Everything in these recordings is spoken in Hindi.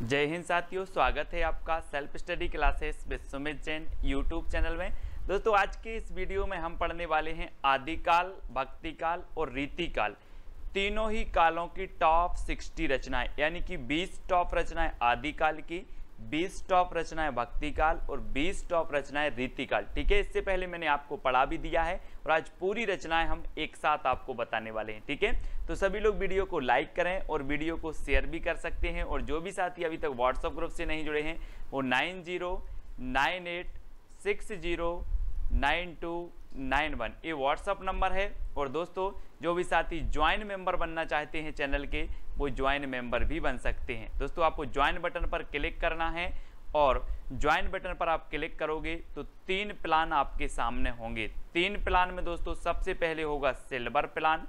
जय हिंद साथियों, स्वागत है आपका self study classes with Sumit Jain YouTube channel में। दोस्तों आज के इस वीडियो में हम पढ़ने वाले हैं आदिकाल, भक्तिकाल और रीतिकाल, तीनों ही कालों की टॉप 60 रचनाएं, यानी कि 20 टॉप रचनाएं आदिकाल की, 20 टॉप रचनाएं भक्तिकाल और 20 टॉप रचनाएं रीतिकाल। ठीक है, इससे पहले मैंने आपको पढ़ा भी दिया है और आज पूरी रचनाएं हम एक साथ आपको बताने वाले हैं। ठीक है, तो सभी लोग वीडियो को लाइक करें और वीडियो को शेयर भी कर सकते हैं। और जो भी साथी अभी तक व्हाट्सएप ग्रुप से नहीं जुड़े हैं वो 9098609291 ये व्हाट्सएप नंबर है। और दोस्तों जो भी साथी ज्वाइन मेंबर बनना चाहते हैं चैनल के, वो ज्वाइन मेंबर भी बन सकते हैं। दोस्तों आपको ज्वाइन बटन पर क्लिक करना है और ज्वाइन बटन पर आप क्लिक करोगे तो 3 प्लान आपके सामने होंगे। 3 प्लान में दोस्तों सबसे पहले होगा सिल्वर प्लान,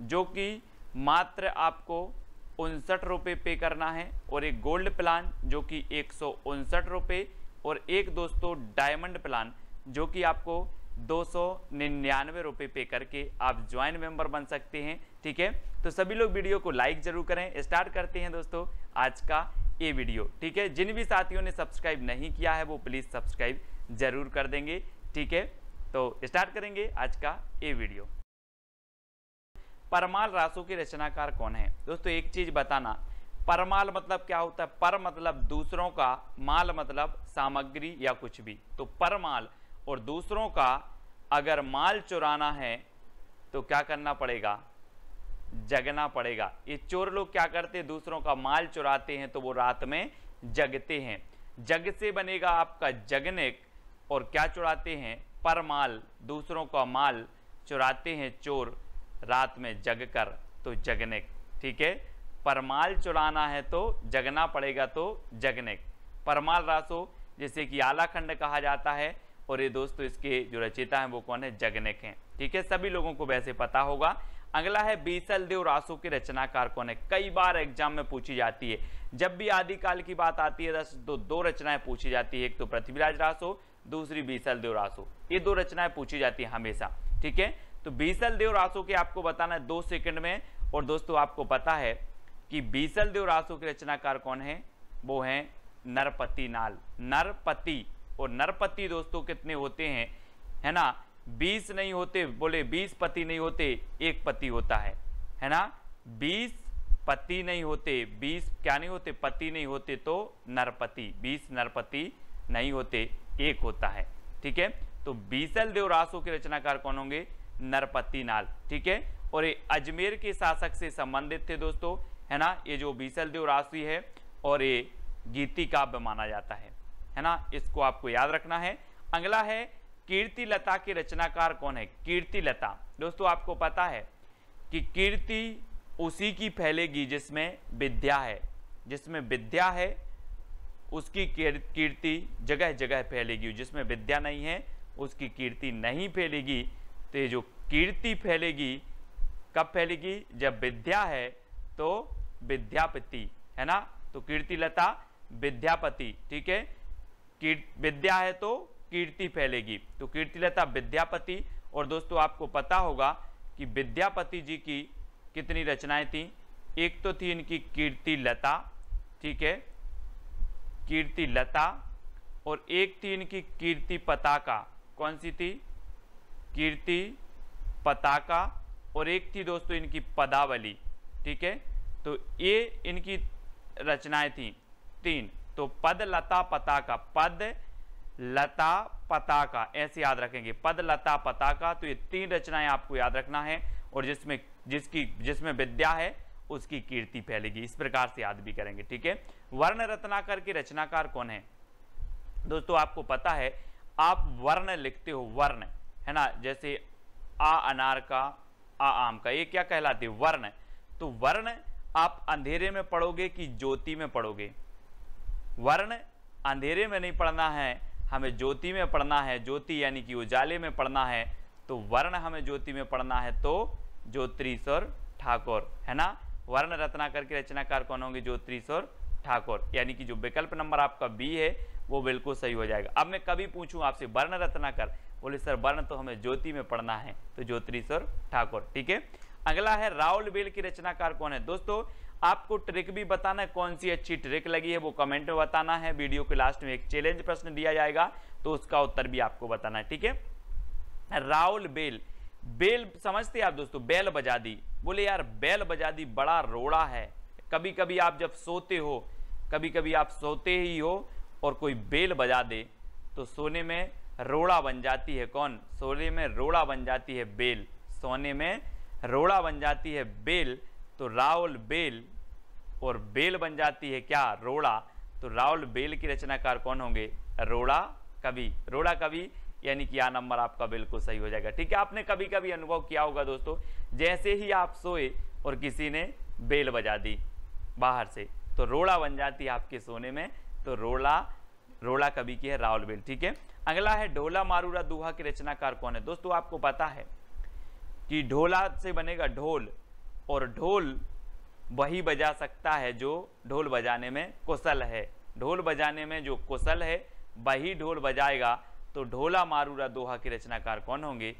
जो कि मात्र आपको 59 रुपये पे करना है, और एक गोल्ड प्लान जो कि 159 रुपये, और एक दोस्तों डायमंड प्लान जो कि आपको 299 रुपये पे करके आप ज्वाइन मेंबर बन सकते हैं। ठीक है, तो सभी लोग वीडियो को लाइक जरूर करें। स्टार्ट करते हैं दोस्तों आज का ये वीडियो। ठीक है, जिन भी साथियों ने सब्सक्राइब नहीं किया है वो प्लीज़ सब्सक्राइब जरूर कर देंगे। ठीक है, तो स्टार्ट करेंगे आज का ये वीडियो। परमाल रासों के रचनाकार कौन है? दोस्तों एक चीज बताना, परमाल मतलब क्या होता है? पर मतलब दूसरों का, माल मतलब सामग्री या कुछ भी। तो परमाल और दूसरों का अगर माल चुराना है तो क्या करना पड़ेगा? जगना पड़ेगा। ये चोर लोग क्या करते हैं? दूसरों का माल चुराते हैं तो वो रात में जगते हैं। जग से बनेगा आपका जगनेक। और क्या चुराते हैं? परमाल, दूसरों का माल चुराते हैं चोर रात में जग कर, तो जगनेक। ठीक है, परमाल चुराना है तो जगना पड़ेगा, तो जगनेक। परमाल रासो जैसे कि आलाखंड कहा जाता है, और ये दोस्तों इसके जो रचयिता हैं वो कौन है? जगनेक हैं। ठीक है, सभी लोगों को वैसे पता होगा। अगला है बीसल देव रासो के रचनाकार कौन है? कई बार एग्जाम में पूछी जाती है। जब भी आदिकाल की बात आती है तो 2 रचनाएं पूछी जाती है, एक तो पृथ्वीराज रासो, दूसरी बीसल देव रासो। ये 2 रचनाएं पूछी जाती है हमेशा। ठीक है, तो बीसल देव रासो के आपको बताना है 2 सेकंड में। और दोस्तों आपको पता है कि बीसल देव रासो के रचनाकार कौन है? वो हैं नरपति नाल। नरपति, और नरपति दोस्तों कितने होते हैं, है ना? 20 नहीं होते, बोले 20 पति नहीं होते, 1 पति होता है ना? 20 पति नहीं होते, 20 क्या नहीं होते? पति नहीं होते, तो नरपति। 20 नरपति नहीं होते, 1 होता है। ठीक है, तो बीसल देव रासो के रचनाकार कौन होंगे? नरपति नाल। ठीक है, और ये अजमेर के शासक से संबंधित थे दोस्तों, है ना? ये जो बीसल देव राशि है और ये गीति काव्य माना जाता है ना? इसको आपको याद रखना है। अगला है कीर्ति लता के रचनाकार कौन है? कीर्ति लता। दोस्तों आपको पता है कि कीर्ति उसी की फैलेगी जिसमें विद्या है। जिसमें विद्या है उसकी कीर्ति जगह जगह फैलेगी, जिसमें विद्या नहीं है उसकी कीर्ति नहीं फैलेगी। तो ये जो कीर्ति फैलेगी कब फैलेगी? जब विद्या है तो विद्यापति, है ना? तो कीर्ति लता विद्यापति। ठीक है, विद्या है तो कीर्ति फैलेगी, तो कीर्ति लता विद्यापति। और दोस्तों आपको पता होगा कि विद्यापति जी की कितनी रचनाएं थी? एक तो थी इनकी कीर्ति लता, ठीक है, कीर्ति लता, और एक थी इनकी कीर्ति पताका। कौन सी थी? कीर्ति पताका। और एक थी दोस्तों इनकी पदावली। ठीक है, तो ये इनकी रचनाएं थी 3। तो पद लता पताका, पद लता पताका, ऐसे याद रखेंगे, पद लता पताका। तो ये 3 रचनाएं आपको याद रखना है, और जिसमें विद्या है उसकी कीर्ति फैलेगी। इस प्रकार से याद भी करेंगे। ठीक है, वर्ण रत्नाकर के रचनाकार कौन है? दोस्तों आपको पता है, आप वर्ण लिखते हो, वर्ण, है ना? जैसे आ अनार का, आ आम का, ये क्या कहलाते? वर्ण। तो वर्ण आप अंधेरे में पढ़ोगे कि ज्योति में पढ़ोगे? वर्ण अंधेरे में नहीं पढ़ना है, हमें ज्योति में पढ़ना है। ज्योति यानी कि उजाले में पढ़ना है, तो वर्ण हमें ज्योति में पढ़ना है, तो ज्योतिरीश्वर ठाकुर, है ना? वर्ण रत्नाकर के रचनाकार कौन होंगे? ज्योतिरीश्वर ठाकुर। यानी कि जो विकल्प नंबर आपका बी है वो बिल्कुल सही हो जाएगा। अब मैं कभी पूछूं आपसे वर्ण रत्नाकर, बोले सर वर्ण तो हमें ज्योति में पढ़ना है, तो ज्योतिरीश्वर ठाकुर। ठीक है, अगला है राउल बेल की रचनाकार कौन है? दोस्तों आपको ट्रिक भी बताना है, कौन सी अच्छी ट्रिक लगी है वो कमेंट में बताना है। वीडियो के लास्ट में एक चैलेंज प्रश्न दिया जाएगा तो उसका उत्तर भी आपको बताना है, ठीक है। राहुल बेल, बेल समझते हैं आप दोस्तों, बेल बजा दी, बोले यार बेल बजा दी बड़ा रोड़ा है। कभी कभी आप जब सोते हो, कभी कभी आप सोते ही हो और कोई बेल बजा दे तो सोने में रोड़ा बन जाती है। कौन? सोने में रोड़ा बन जाती है बेल, सोने में रोड़ा बन जाती है बेल। तो राहुल बेल और बेल बन जाती है क्या? रोड़ा। तो राहुल बेल की रचनाकार कौन होंगे? रोड़ा कवि। रोड़ा कवि यानी कि यह नंबर आपका बिल्कुल सही हो जाएगा, ठीक है। आपने कभी कभी अनुभव किया होगा दोस्तों, जैसे ही आप सोए और किसी ने बेल बजा दी बाहर से तो रोड़ा बन जाती है आपके सोने में। तो रोड़ा कवि की है राहुल बेल, ठीक है। अगला है ढोला मारूरा दोहा के रचनाकार कौन है? दोस्तों आपको पता है कि ढोला से बनेगा ढोल, और ढोल वही बजा सकता है जो ढोल बजाने में कुशल है। ढोल बजाने में जो कुशल है वही ढोल बजाएगा। तो ढोला मारूरा दोहा के रचनाकार कौन होंगे?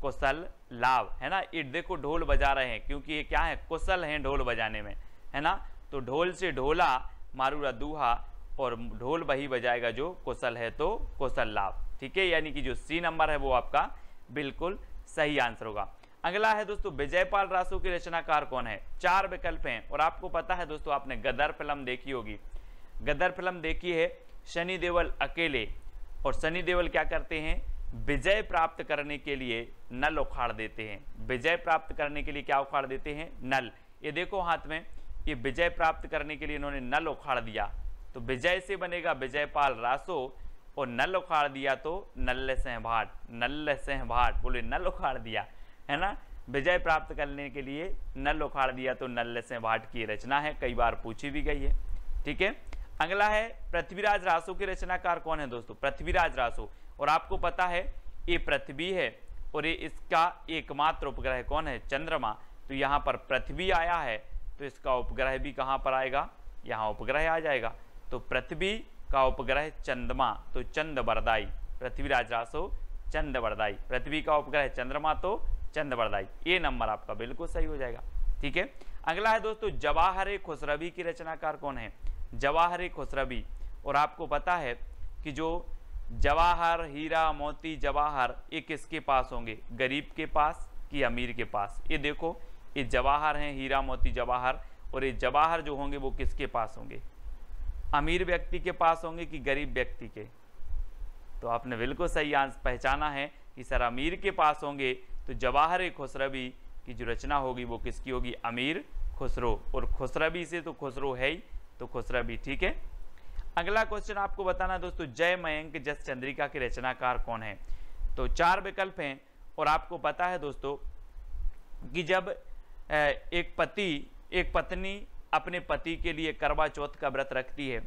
कुशल लाभ, है ना। ये देखो ढोल बजा रहे हैं क्योंकि ये क्या है? कुशल हैं ढोल बजाने में, है ना। तो ढोल से ढोला मारूरा दोहा, और ढोल वही बजाएगा जो कुशल है, तो कुशल लाभ, ठीक है। यानी कि जो सी नंबर है वो आपका बिल्कुल सही आंसर होगा। अगला है दोस्तों विजयपाल रासो के रचनाकार कौन है? 4 विकल्प हैं और आपको पता है दोस्तों, आपने गदर फिल्म देखी होगी। गदर फिल्म देखी है, सनी देओल अकेले, और सनी देओल क्या करते हैं? विजय प्राप्त करने के लिए नल उखाड़ देते हैं। विजय प्राप्त करने के लिए क्या उखाड़ देते हैं? नल। ये देखो हाथ में, ये विजय प्राप्त करने के लिए इन्होंने नल उखाड़ दिया। तो विजय से बनेगा विजयपाल रासो, और नल उखाड़ दिया तो नल्ले सिंह भाट। नल्ले सिंह भाट, बोले नल उखाड़ दिया, है ना। विजय प्राप्त करने के लिए नल उखाड़ दिया तो नल्ले सिंह भाट की रचना है, कई बार पूछी भी गई है, ठीक है। अगला है पृथ्वीराज रासो के रचनाकार कौन है दोस्तों? पृथ्वीराज रासो, और आपको पता है ये पृथ्वी है और ये इसका एकमात्र उपग्रह कौन है? चंद्रमा। तो यहाँ पर पृथ्वी आया है तो इसका उपग्रह भी कहाँ पर आएगा? यहाँ उपग्रह आ जाएगा। तो पृथ्वी का उपग्रह चंद्रमा, तो चंद्रवरदाई। पृथ्वीराज रासो चंद्रवरदाई, पृथ्वी का उपग्रह चंद्रमा तो चंद्रवरदाई। ये नंबर आपका बिल्कुल सही हो जाएगा, ठीक है। अगला है दोस्तों जवाहर खुसरवी की रचनाकार कौन है? जवाहर खुसरवी, और आपको पता है कि जो जवाहर, हीरा, मोती, जवाहर ये किसके पास होंगे? गरीब के पास कि अमीर के पास? ये देखो, ये जवाहर हैं, हीरा, मोती, जवाहर, और ये जवाहर जो होंगे वो किसके पास होंगे? अमीर व्यक्ति के पास होंगे कि गरीब व्यक्ति के? तो आपने बिल्कुल सही आंसर पहचाना है कि सर अमीर के पास होंगे। तो जवाहर खुसरवी की जो रचना होगी वो किसकी होगी? अमीर खुसरो, और खुसरवी से तो खुसरो है ही, तो खुसरवी, ठीक है। अगला क्वेश्चन आपको बताना दोस्तों, जय मयंक जस चंद्रिका के रचनाकार कौन है? तो 4 विकल्प हैं और आपको पता है दोस्तों कि जब एक पत्नी अपने पति के लिए करवा चौथ का व्रत रखती है,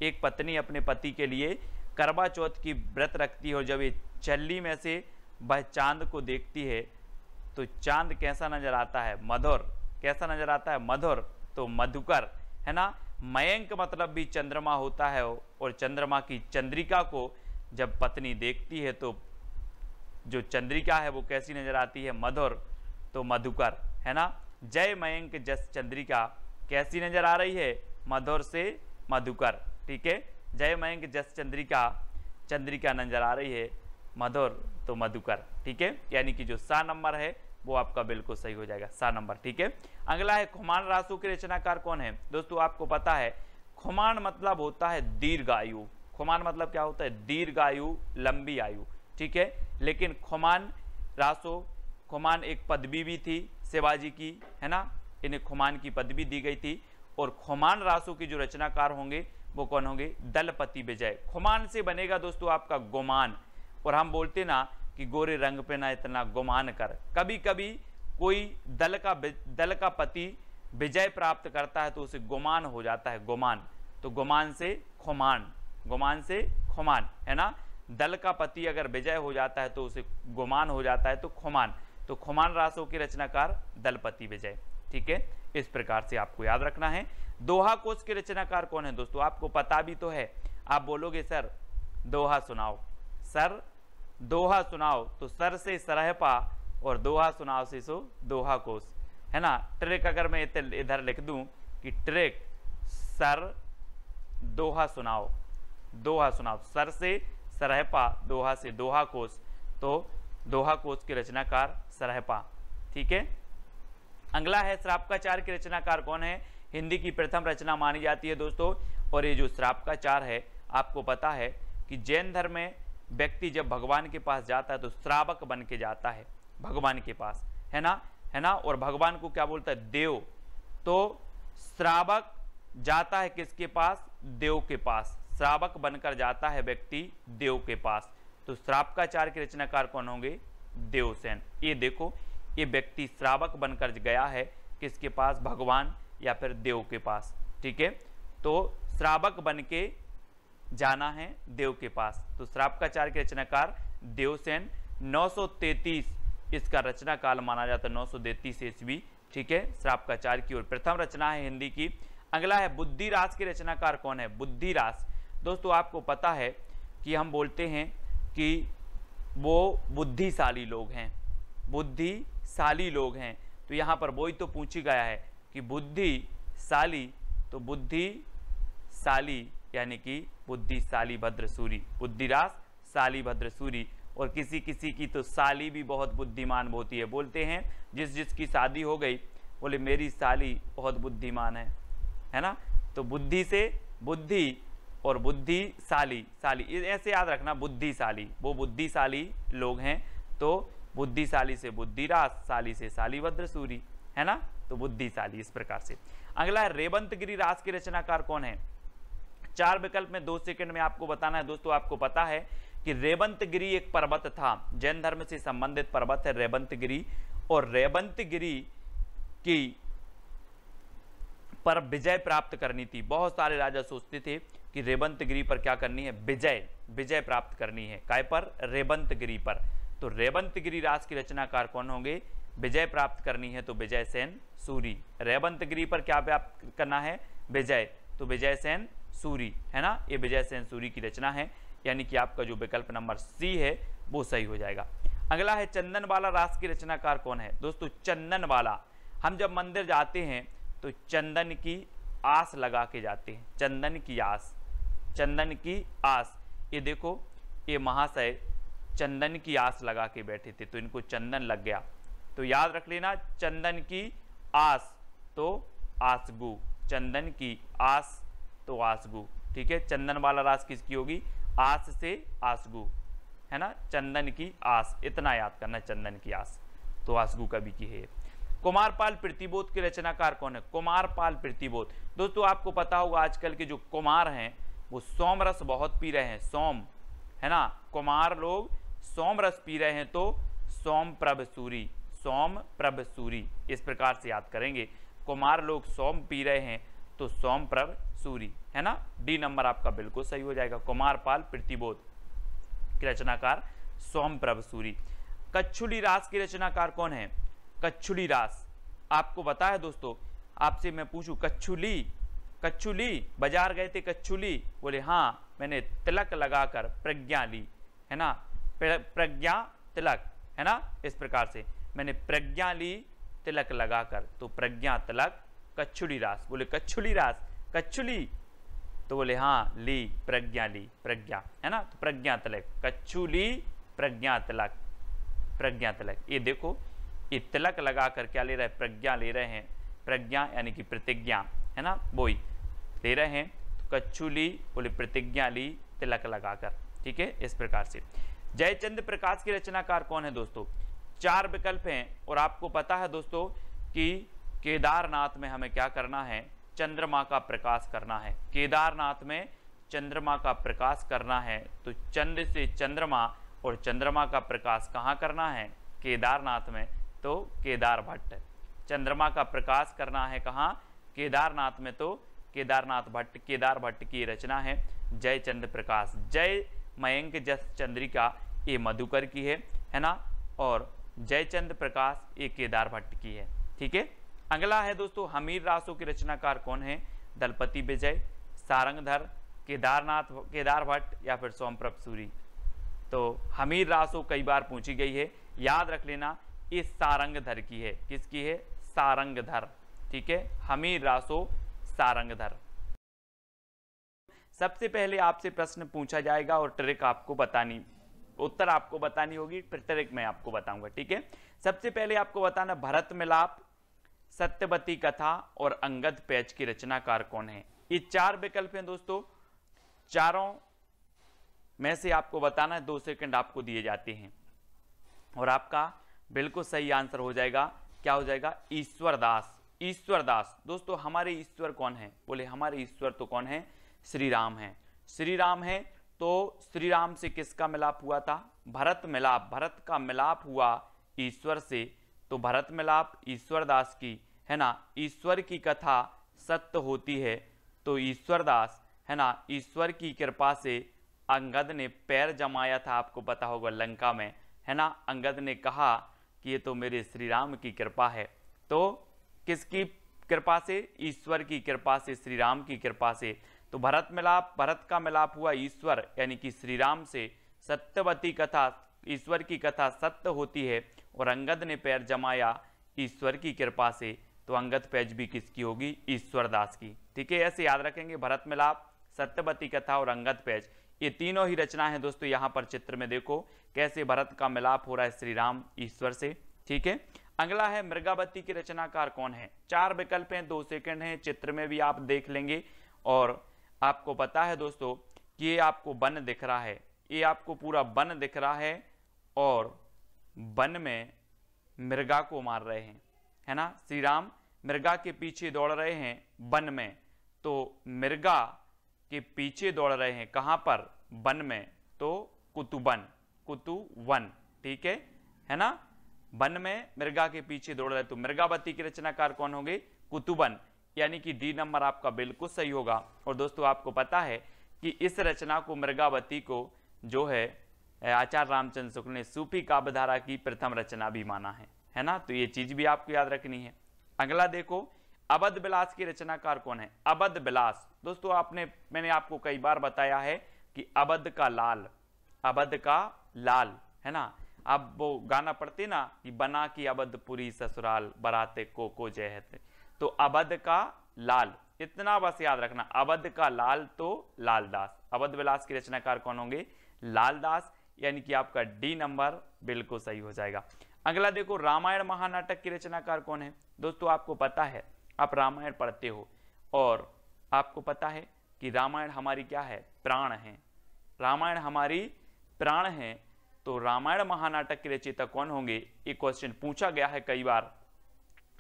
एक पत्नी अपने पति के लिए करवा चौथ की व्रत रखती है, और जब ये छल्ली में से वह चांद को देखती है तो चांद कैसा नजर आता है? मधुर। कैसा नजर आता है? मधुर, तो मधुकर, है ना। मयंक मतलब भी चंद्रमा होता है, और चंद्रमा की चंद्रिका को जब पत्नी देखती है तो जो चंद्रिका है वो कैसी नजर आती है? मधुर, तो मधुकर, है ना। जय मयंक जस चंद्रिका कैसी नजर आ रही है? मधुर से मधुकर, ठीक है। जय मयंक जस चंद्रिका नजर आ रही है, मधुर तो मधुकर, ठीक है। यानी कि जो सा नंबर है वो आपका बिल्कुल सही हो जाएगा, सा नंबर, ठीक है। अगला है खुमान रासो के रचनाकार कौन है? दोस्तों आपको पता है खुमान मतलब होता है दीर्घायु। खुमान मतलब क्या होता है? दीर्घायु, लंबी आयु, ठीक है। लेकिन खुमान रासो, खुमान एक पदवी भी थी शिवाजी की, है ना। इन्हें खुमान की पदवी दी गई थी। और खुमान रासो की जो रचनाकार होंगे वो कौन होंगे? दलपति विजय। खुमान से बनेगा दोस्तों आपका गुमान, और हम बोलते ना कि गोरे रंग पे ना इतना गुमान कर। कभी कभी कोई दल का पति विजय प्राप्त करता है तो उसे गुमान हो जाता है, गुमान। तो गुमान से खुमान, गुमान से खुमान, है ना। दल का पति अगर विजय हो जाता है तो उसे गुमान हो जाता है, तो खुमान। तो खुमान रासो के रचनाकार दलपति विजय, ठीक है। इस प्रकार से आपको याद रखना है। दोहा कोश के रचनाकार कौन है? दोस्तों आपको पता भी तो है। आप बोलोगे सर दोहा सुनाओ, सर दोहा सुनाओ, तो सर से सरहपा और दोहा सुनाओ से सो दोहा कोश, है ना। ट्रिक अगर मैं इधर लिख दूं कि ट्रेक सर दोहा सुनाओ, दोहा सुनाओ, सर से सरहपा, दोहा से दोहा कोश, तो दोहा कोश के रचनाकार सरहपा। ठीक है, अगला है श्रापकाचार के रचनाकार कौन है? हिंदी की प्रथम रचना मानी जाती है दोस्तों। और ये जो श्रापकाचार है, आपको पता है कि जैन धर्म में व्यक्ति जब भगवान के पास जाता है तो श्रावक बन के जाता है भगवान के पास, है ना। और भगवान को क्या बोलता है? देव। तो श्रावक जाता है किसके पास? देव के पास। श्रावक बनकर जाता है व्यक्ति देव के पास। तो श्रापकाचार के रचनाकार कौन होंगे? देवसेन। ये देखो, ये व्यक्ति श्रावक बनकर गया है किसके पास? भगवान या फिर देव के पास। ठीक है, तो श्रावक बन के जाना है देव के पास। तो श्रापकाचार के रचनाकार देवसेन। 933 इसका रचना काल माना जाता है, 933 ईस्वी। ठीक है, श्रापकाचार की ओर प्रथम रचना है हिंदी की। अगला है बुद्धिरास के रचनाकार कौन है? बुद्धिरास। दोस्तों आपको पता है कि हम बोलते हैं कि वो बुद्धिशाली लोग हैं, बुद्धिशाली लोग हैं। तो यहाँ पर वही तो पूछी गया है कि बुद्धिशाली, तो बुद्धिशाली यानी कि बुद्धिशाली भद्रसूरी, बुद्धिरास शाली भद्रसूरी। और किसी किसी की तो साली भी बहुत बुद्धिमान होती है। बोलते हैं जिसकी शादी हो गई, बोले मेरी साली बहुत बुद्धिमान है ना। तो बुद्धि से बुद्धि और बुद्धिशाली, शाली, ऐसे याद रखना, बुद्धिशाली, वो बुद्धिशाली लोग हैं। तो बुद्धिशाली से बुद्धिरास, शाली से शाली भद्रसूरी, है ना। तो बुद्धिशाली इस प्रकार से। अगला है रेवंतगिरी रास के रचनाकार कौन है? 4 विकल्प में 2 सेकंड में आपको बताना है। दोस्तों आपको पता है कि रेवंतगिरी एक पर्वत था, जैन धर्म से संबंधित पर्वत है रेवंतगिरी। और रेवंतगिरी की पर विजय प्राप्त करनी थी। बहुत सारे राजा सोचते थे कि रेवंतगिरी पर क्या करनी है? विजय प्राप्त करनी है। काय पर? रेवंतगिरी पर। तो रेवंतगिरी रास की रचनाकार कौन होंगे? विजय प्राप्त करनी है तो विजय सेन सूरी। रेवंतगिरी पर क्या प्राप्त करना है? विजय, तो विजय सेन सूरी, है ना। ये विजय सेन सूरी की रचना है, यानी कि आपका जो विकल्प नंबर सी है वो सही हो जाएगा। अगला है चंदनवाला रास की रचनाकार कौन है? दोस्तों चंदनवाला, हम जब मंदिर जाते हैं तो चंदन की आस लगा के जाते हैं, चंदन की आस, चंदन की आस। ये देखो, ये महाशय चंदन की आस लगा के बैठे थे तो इनको चंदन लग गया। तो याद रख लेना, चंदन की आस तो आसगु, चंदन की आस तो आसगु। ठीक है, चंदन वाला रास किसकी होगी? आस से आसगु, है ना। चंदन की आस, इतना याद करना, चंदन की आस तो आसगु कवि की है। कुमारपाल प्रतिबोध के रचनाकार कौन है? कुमारपाल प्रतिबोध। दोस्तों आपको पता होगा आजकल के जो कुमार हैं वो सोम रस बहुत पी रहे हैं, सोम, है ना। कुमार लोग सोम रस पी रहे हैं तो सोम प्रभ सूरी, सोम प्रभ सूरी, इस प्रकार से याद करेंगे। कुमार लोग सोम पी रहे हैं तो सोम प्रभ सूरी, है ना। डी नंबर आपका बिल्कुल सही हो जाएगा। कुमारपाल प्रतिबोध की रचनाकार सोम प्रभ सूरी। कच्छुली रास की रचनाकार कौन है? कच्छुली रास आपको पता है दोस्तों, आपसे मैं पूछूं कच्छुली बाजार गए थे कच्छुली? बोले हाँ, मैंने तिलक लगाकर प्रज्ञा ली, है ना। प्रज्ञा तिलक, है ना। इस प्रकार से मैंने प्रज्ञा ली तिलक लगाकर, तो प्रज्ञा तिलक कच्छुली रास। बोले कच्छुली रास, कच्छुली, तो बोले हाँ ली, प्रज्ञा ली, प्रज्ञा, है ना। तो प्रज्ञा तिलक, कच्छुली प्रज्ञा तिलक, प्रज्ञा तिलक। ये देखो, ये तिलक लगाकर क्या ले रहे हैं? प्रज्ञा ले रहे हैं, प्रज्ञा यानी कि प्रतिज्ञा, है ना, वही ले रहे हैं। तो कच्छुली बोले प्रतिज्ञा ली तिलक लगाकर। ठीक है, इस प्रकार से। जयचंद्र प्रकाश की रचनाकार कौन है दोस्तों? 4 विकल्प हैं और आपको पता है दोस्तों कि केदारनाथ में हमें क्या करना है? चंद्रमा का प्रकाश करना है। केदारनाथ में चंद्रमा का प्रकाश करना है, तो चंद्र से चंद्रमा और चंद्रमा का प्रकाश कहाँ करना है? केदारनाथ में, तो केदार भट्ट। चंद्रमा का प्रकाश करना है कहाँ? केदारनाथ में, तो केदारनाथ भट्ट, केदार भट्ट की रचना है जयचंद्र प्रकाश। जय मयंक जस चंद्रिका ये मधुकर की है ना। और जयचंद्र प्रकाश ये केदार भट्ट की है। ठीक है, अगला है दोस्तों हमीर रासों के रचनाकार कौन है? दलपति विजय, सारंगधर, केदार भट्ट या फिर सोमप्रभ सूरी। तो हमीर रासो कई बार पूछी गई है, याद रख लेना ये सारंगधर की है। किसकी है? सारंगधर। ठीक है, हमीर रासो सारंगधर। सबसे पहले आपसे प्रश्न पूछा जाएगा और ट्रिक आपको बतानी, उत्तर आपको बतानी होगी, फिर ट्रिक मैं आपको बताऊंगा, ठीक है। सबसे पहले आपको बताना भरत मिलाप, सत्यवती कथा और अंगद पैच की रचनाकार कौन है। ये 4 विकल्प हैं दोस्तों, चारों में से आपको बताना है, 2 सेकंड आपको दिए जाते हैं और आपका बिल्कुल सही आंसर हो जाएगा। क्या हो जाएगा? ईश्वर दास। ईश्वर दास। दोस्तों हमारे ईश्वर कौन है? बोले हमारे ईश्वर तो कौन है? श्री राम है। श्री राम है, तो श्री राम से किसका मिलाप हुआ था? भरत मिलाप। भरत का मिलाप हुआ ईश्वर से, तो भरत मिलाप ईश्वर दास की, है ना। ईश्वर की कथा सत्य होती है, तो ईश्वर दास, है ना, ईश्वर की कृपा से अंगद ने पैर जमाया था, आपको पता होगा लंका में, है ना। अंगद ने कहा कि ये तो मेरे श्री राम की कृपा है। तो किसकी कृपा से? ईश्वर की कृपा से, श्री राम की कृपा से। तो भरत मिलाप, भरत का मिलाप हुआ ईश्वर यानी कि श्री राम से। सत्यवती कथा, ईश्वर की कथा सत्य होती है और अंगद ने पैर जमाया ईश्वर की कृपा से, तो अंगद पैज भी किसकी होगी? ईश्वर दास की, ठीक है। ऐसे याद रखेंगे, भरत मिलाप, सत्यवती कथा और अंगद पैज, ये तीनों ही रचना है दोस्तों। यहाँ पर चित्र में देखो कैसे भरत का मिलाप हो रहा है श्री राम ईश्वर से, ठीक है। अगला है मृगावती की रचनाकार कौन है। 4 विकल्प हैं, 2 सेकंड हैं, चित्र में भी आप देख लेंगे। और आपको पता है दोस्तों कि ये आपको वन दिख रहा है, ये आपको पूरा वन दिख रहा है और वन में मृगा को मार रहे हैं, है ना। श्री राम मृगा के पीछे दौड़ रहे हैं वन में, तो मृगा के पीछे दौड़ रहे हैं कहां पर? वन में, तो कुतुबन, कुतुवन, ठीक है ना। वन में मृगा के पीछे दौड़ रहे, तो मृगावती की रचनाकार कौन होंगे? कुतुबन, यानी कि डी नंबर आपका बिल्कुल सही होगा। और दोस्तों आपको पता है कि इस रचना को, मृगावती को, जो है आचार्य रामचंद्र शुक्ल ने सूफी काव्यधारा की प्रथम रचना भी माना है ना। तो ये चीज भी आपको याद रखनी है। अगला देखो, अवध विलास की रचनाकार कौन है? अवध विलास। दोस्तों मैंने आपको कई बार बताया है कि अवध का लाल, अवध का लाल, है ना। अब वो गाना पढ़ते ना कि बना की अवधपुरी ससुराल बराते को जयहत, तो अवध का लाल, इतना बस याद रखना, अवध का लाल तो लालदास। अवध विलास की रचनाकार कौन होंगे? लालदास, यानी कि आपका डी नंबर बिल्कुल सही हो जाएगा। अगला देखो, रामायण महानाटक की रचनाकार कौन है। दोस्तों आपको पता है, आप रामायण पढ़ते हो और आपको पता है कि रामायण हमारी क्या है? प्राण है। रामायण हमारी प्राण है, तो रामायण महानाटक के रचयिता कौन होंगे? एक क्वेश्चन पूछा गया है कई बार।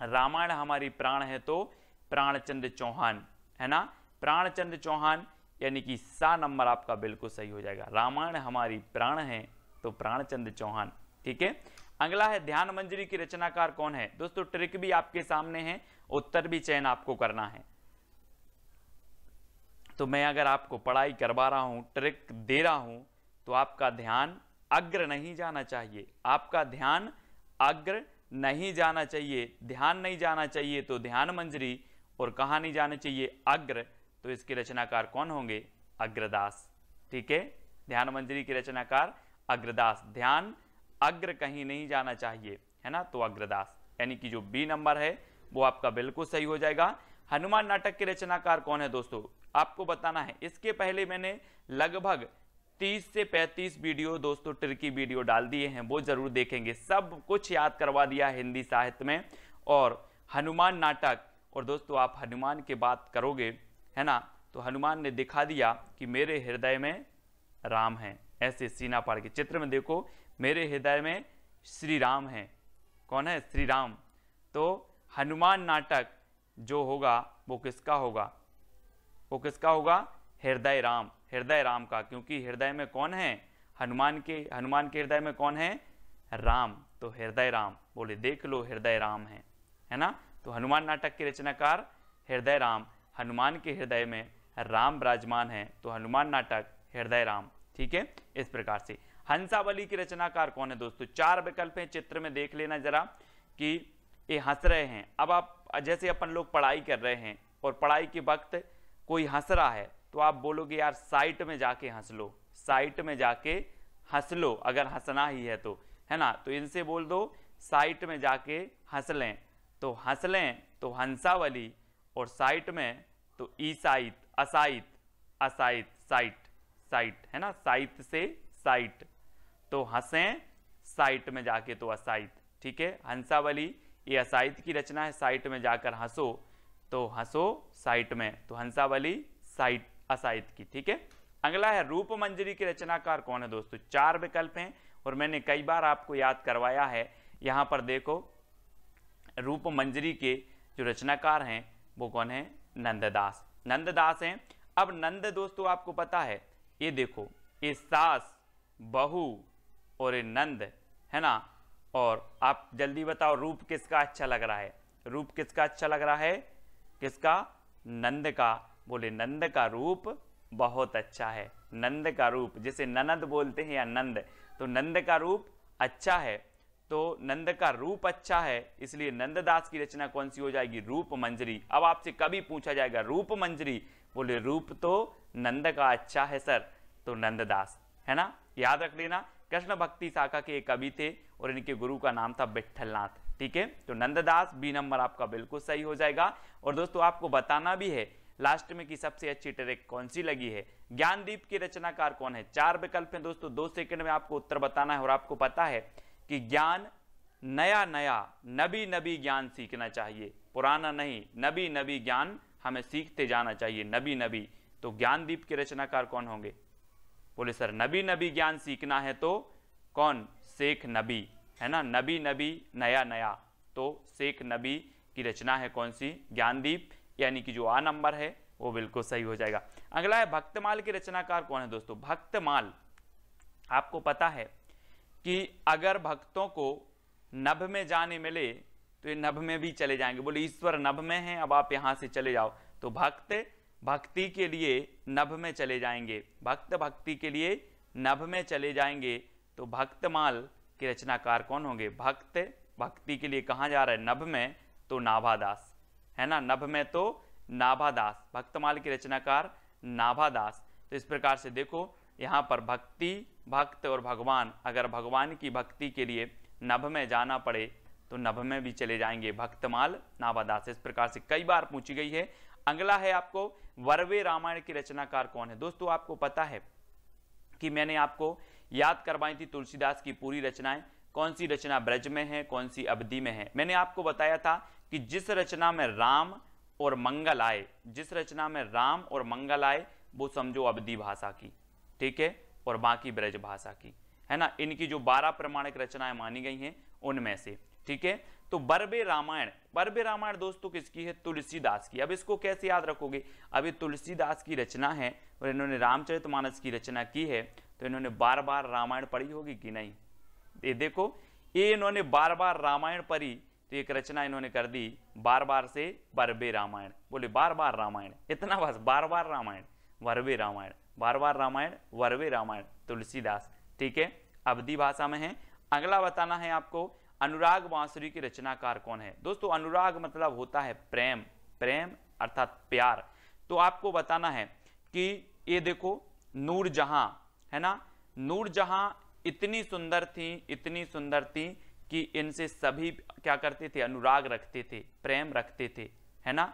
रामायण हमारी प्राण है, तो प्राणचंद्र चौहान, है ना। प्राणचंद्र चौहान, यानी कि सा नंबर आपका बिल्कुल सही हो जाएगा। रामायण हमारी प्राण है, तो प्राणचंद्र चौहान, ठीक है। अगला है ध्यान मंजरी की रचनाकार कौन है। दोस्तों ट्रिक भी आपके सामने है, उत्तर भी चयन आपको करना है। तो मैं अगर आपको पढ़ाई करवा रहा हूं, ट्रिक दे रहा हूं, तो आपका ध्यान अग्र नहीं जाना चाहिए, आपका ध्यान अग्र नहीं जाना चाहिए। ध्यान नहीं जाना चाहिए तो ध्यान मंजरी, और कहां नहीं जाना चाहिए? अग्र। तो इसके रचनाकार कौन होंगे? अग्रदास, ठीक है। ध्यान मंजरी के रचनाकार अग्रदास। ध्यान अग्र कहीं नहीं जाना चाहिए, है ना, तो अग्रदास, यानी कि जो बी नंबर है वो आपका बिल्कुल सही हो जाएगा। हनुमान नाटक के रचनाकार कौन है दोस्तों? आपको बताना है। इसके पहले मैंने लगभग 30 से 35 वीडियो दोस्तों ट्रिकी वीडियो डाल दिए हैं, वो जरूर देखेंगे। सब कुछ याद करवा दिया हिंदी साहित्य में और हनुमान नाटक। और दोस्तों आप हनुमान की बात करोगे, है ना, तो हनुमान ने दिखा दिया कि मेरे हृदय में राम है। ऐसे सीना फाड़ के चित्र में देखो, मेरे हृदय में श्री राम है। कौन है? श्री राम। तो हनुमान नाटक जो होगा वो किसका होगा? वो किसका होगा? हृदय राम, हृदय राम का, क्योंकि हृदय में कौन है? हनुमान के हृदय में कौन है? राम, तो हृदय राम। बोले देख लो हृदय राम है ना। तो हनुमान नाटक के रचनाकार हृदय राम, हनुमान के हृदय में राम विराजमान है, तो हनुमान नाटक हृदय राम, ठीक है। इस प्रकार से हंसावली की रचनाकार कौन है दोस्तों? 4 विकल्प हैं, चित्र में देख लेना जरा कि ये हंस रहे हैं। अब आप जैसे अपन लोग पढ़ाई कर रहे हैं और पढ़ाई के वक्त कोई हंस रहा है, तो आप बोलोगे यार साइट में जाके हंस लो, साइट में जाके हंस लो, अगर हंसना ही है तो, है ना। तो इनसे बोल दो साइट में जाके हंस लें, तो हंस लें, तो हंसावली, और साइट में तो ईसाइत, असाइत, असाइत, साइट, साइट है ना, साइत से साइट, तो हंसें साइट में जाके तो असाइत, ठीक है। हंसावली ये असाइत की रचना है, साइट में जाकर हंसो तो हंसो साइट में, तो हंसावली साइट असाइत की, ठीक है। अगला है रूप मंजरी के रचनाकार कौन है दोस्तों। 4 विकल्प हैं और मैंने कई बार आपको याद करवाया है। यहां पर देखो रूप मंजरी के जो रचनाकार हैं वो कौन है, नंददास, नंददास हैं। अब नंद दोस्तों आपको पता है, ये देखो ये सास, बहू और ये नंद है ना। और आप जल्दी बताओ रूप किसका अच्छा लग रहा है, रूप किसका अच्छा लग रहा है, किसका, नंद का। बोले नंद का रूप बहुत अच्छा है, नंद का रूप, जैसे ननद बोलते हैं या नंद, तो नंद का रूप अच्छा है, तो नंद का रूप अच्छा है, इसलिए नंददास की रचना कौन सी हो जाएगी, रूप मंजरी। अब आपसे कभी पूछा जाएगा रूप मंजरी, बोले रूप तो नंद का अच्छा है सर, तो नंददास है ना, याद रख लेना। कृष्ण भक्ति शाखा के एक कवि थे और इनके गुरु का नाम था विट्ठलनाथ, ठीक है। तो नंददास, बी नंबर आपका बिल्कुल सही हो जाएगा। और दोस्तों आपको बताना भी है लास्ट में कि सबसे अच्छी ट्रिक कौन सी लगी है। ज्ञानदीप के रचनाकार कौन है। 4 विकल्प हैं दोस्तों, 2 सेकंड में आपको उत्तर बताना है। और आपको पता है कि ज्ञान नया नया, नबी नबी ज्ञान सीखना चाहिए, पुराना नहीं, नबी नबी ज्ञान हमें सीखते जाना चाहिए, नबी नबी। तो ज्ञानदीप के रचनाकार कौन होंगे, बोले सर नबी नबी ज्ञान सीखना है तो कौन, शेख नबी है ना, नबी नबी नया नया, तो शेख नबी की रचना है कौन सी, ज्ञानदीप, यानी कि जो आ नंबर है वो बिल्कुल सही हो जाएगा। अगला है भक्तमाल के रचनाकार कौन है दोस्तों। भक्तमाल, आपको पता है कि अगर भक्तों को नभ में जाने मिले तो ये नभ में भी चले जाएंगे, बोले ईश्वर नभ में है, अब आप यहां से चले जाओ, तो भक्त भक्ति के लिए नभ में चले जाएंगे, भक्त भक्ति के लिए नभ में चले जाएंगे। तो भक्तमाल के रचनाकार कौन होंगे, भक्त भक्ति के लिए कहां जा रहा है, नभ में, तो नाभादास है ना, नभ में तो नाभादास, भक्तमाल के रचनाकार नाभादास। तो इस प्रकार से देखो यहां पर भक्ति, भक्त और भगवान, अगर भगवान की भक्ति के लिए नभ में जाना पड़े तो नभ में भी चले जाएंगे, भक्तमाल नाभादास। इस प्रकार से कई बार पूछी गई है। अगला है आपको वर्वे रामायण की रचनाकार कौन है। दोस्तों आपको पता है कि मैंने आपको याद करवाई थी तुलसीदास की पूरी रचनाएं, कौन सी रचना ब्रज में है, कौन सी अवधि में है। मैंने आपको बताया था कि जिस रचना में राम और मंगल आए, जिस रचना में राम और मंगल आए वो समझो अवधि भाषा की, ठीक है, और बाकी ब्रज भाषा की, है ना। इनकी जो 12 प्रमाणिक रचनाएं मानी गई हैं उनमें से, ठीक है। तो बरबे रामायण, बरबे रामायण दोस्तों किसकी है, तुलसीदास की। अब इसको कैसे याद रखोगे, अब ये तुलसीदास की रचना है और इन्होंने रामचरितमानस की रचना की है, तो इन्होंने बार बार रामायण पढ़ी होगी कि नहीं। ये देखो ये इन्होंने बार बार रामायण पढ़ी तो एक रचना इन्होंने कर दी बार बार से बरबे रामायण, बोले बार बार रामायण, इतना बस, बार बार रामायण, वर्वे रामायण, बार बार रामायण, वर्वे रामायण, तुलसीदास, ठीक है, अवधि भाषा में है। अगला बताना है आपको अनुराग बांसुरी के रचनाकार कौन है। दोस्तों अनुराग मतलब होता है प्रेम, प्रेम अर्थात प्यार। तो आपको बताना है कि ये देखो नूरजहां है ना, नूरजहां इतनी सुंदर थी, इतनी सुंदर थी कि इनसे सभी क्या करते थे, अनुराग रखते थे, प्रेम रखते थे, है ना।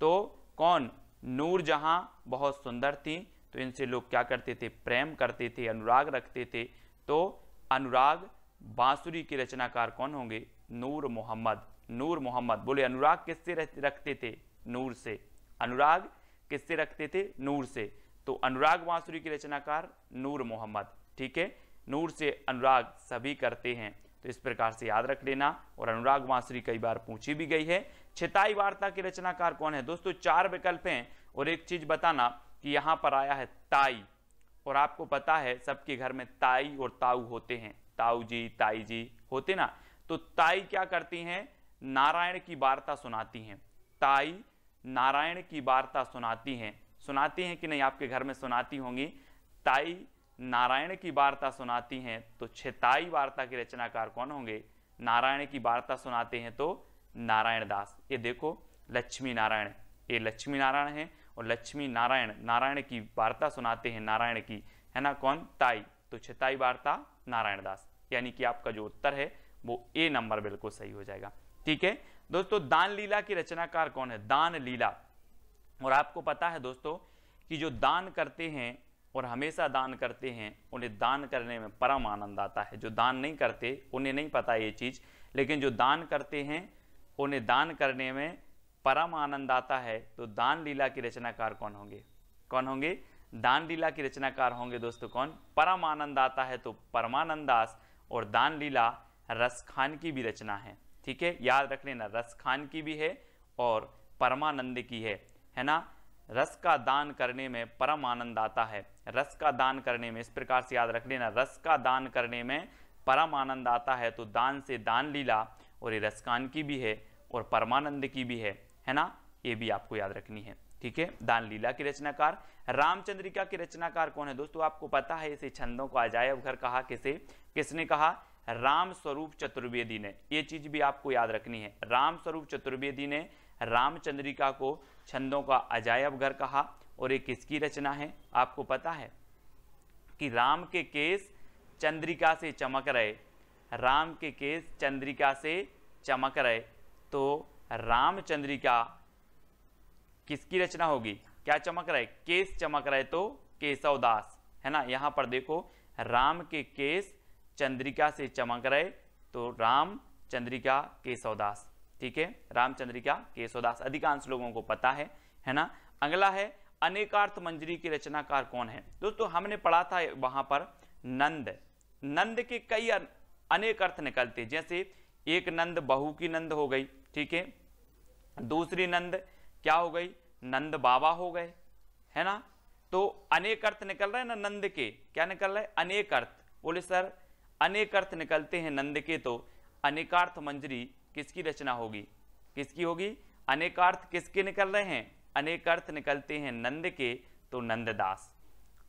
तो कौन, नूरजहां बहुत सुंदर थी तो इनसे लोग क्या करते थे, प्रेम करते थे, अनुराग रखते थे। तो अनुराग बांसुरी के रचनाकार कौन होंगे, नूर मोहम्मद, नूर मोहम्मद। बोले अनुराग किससे रखते थे, नूर से, अनुराग किससे रखते थे, नूर से। तो अनुराग बांसुरी के रचनाकार नूर मोहम्मद, ठीक है, नूर से अनुराग सभी करते हैं, तो इस प्रकार से याद रख लेना। और अनुराग बांसुरी कई बार पूछी भी गई है। छिताई वार्ता के रचनाकार कौन है। दोस्तों 4 विकल्प हैं और एक चीज बताना कि यहां पर आया है ताई, और आपको पता है सबके घर में ताई और ताऊ होते हैं, ताऊ जी ताई जी होते ना। तो ताई क्या करती हैं, नारायण की वार्ता सुनाती हैं, ताई नारायण की वार्ता सुनाती हैं, सुनाती हैं कि नहीं, आपके घर में सुनाती होंगी, ताई नारायण की वार्ता सुनाती हैं। तो छिताई वार्ता के रचनाकार कौन होंगे, नारायण की वार्ता सुनाते हैं तो नारायण दास। ये देखो लक्ष्मी नारायण, ये लक्ष्मी नारायण है और लक्ष्मी नारायण, नारायण की वार्ता सुनाते हैं, नारायण की, है ना, कौन, ताई। तो छिताई वार्ता नारायण दास, यानी कि आपका जो उत्तर है वो ए नंबर बिल्कुल सही हो जाएगा, ठीक है। दोस्तों दान लीला की रचनाकार कौन है, दान लीला, और आपको पता है दोस्तों कि जो दान करते हैं और हमेशा दान करते हैं उन्हें दान करने में परम आनंद आता है। जो दान नहीं करते उन्हें नहीं पता ये चीज़, लेकिन जो दान करते हैं उन्हें दान करने में परम आनंद आता है। तो दान लीला के रचनाकार कौन होंगे? कौन होंगे? दान लीला के रचनाकार होंगे दोस्तों कौन? परम आनंद आता है तो परमानंद दास। और दान लीला रसखान की भी रचना है, ठीक है, याद रख लेना, रसखान की भी है और परमानंद की है ना। रस का दान करने में परम आनंद आता है, रस का दान करने में, इस प्रकार से याद रख लेना, रस का दान करने में परम आनंद आता है। तो दान से दान लीला, और ये रसकान की भी है और परमानंद की भी है ना, ये भी आपको याद रखनी है, ठीक है। दान लीला के रचनाकार। रामचंद्रिका के रचनाकार कौन है दोस्तों? आपको पता है इसे छंदों को अजायब घर कहा। किसने कहा? राम स्वरूप चतुर्वेदी ने। ये चीज भी आपको याद रखनी है, राम स्वरूप चतुर्वेदी ने रामचंद्रिका को छंदों का अजायब घर कहा। और ये किसकी रचना है? आपको पता है कि राम के केस चंद्रिका से चमक रहे, राम के केस चंद्रिका से चमक रहे। तो रामचंद्रिका किसकी रचना होगी? क्या चमक रहे? केस चमक रहे, तो केशवदास, है ना। यहां पर देखो, राम के केस चंद्रिका से चमक रहे, तो राम चंद्रिका केशवदास, ठीक है, रामचंद्रिका केशवदास, अधिकांश लोगों को पता है ना। अगला है अनेकार्थ मंजरी की रचनाकार कौन है? दोस्तों हमने पढ़ा था वहां पर नंद, नंद के कई अनेक अर्थ निकलते, जैसे एक नंद बहू की नंद हो गई, ठीक है, दूसरी नंद क्या हो गई? नंद बाबा हो गए, है ना। तो अनेक अर्थ निकल रहे हैं ना नंद के, क्या निकल रहे हैं? अनेक अर्थ। बोले सर अनेक अर्थ निकलते हैं नंद के, तो अनेकार्थ मंजरी किसकी रचना होगी? किसकी होगी? अनेकार्थ किसके निकल रहे हैं? अनेक अर्थ निकलते हैं नंद के, तो नंददास।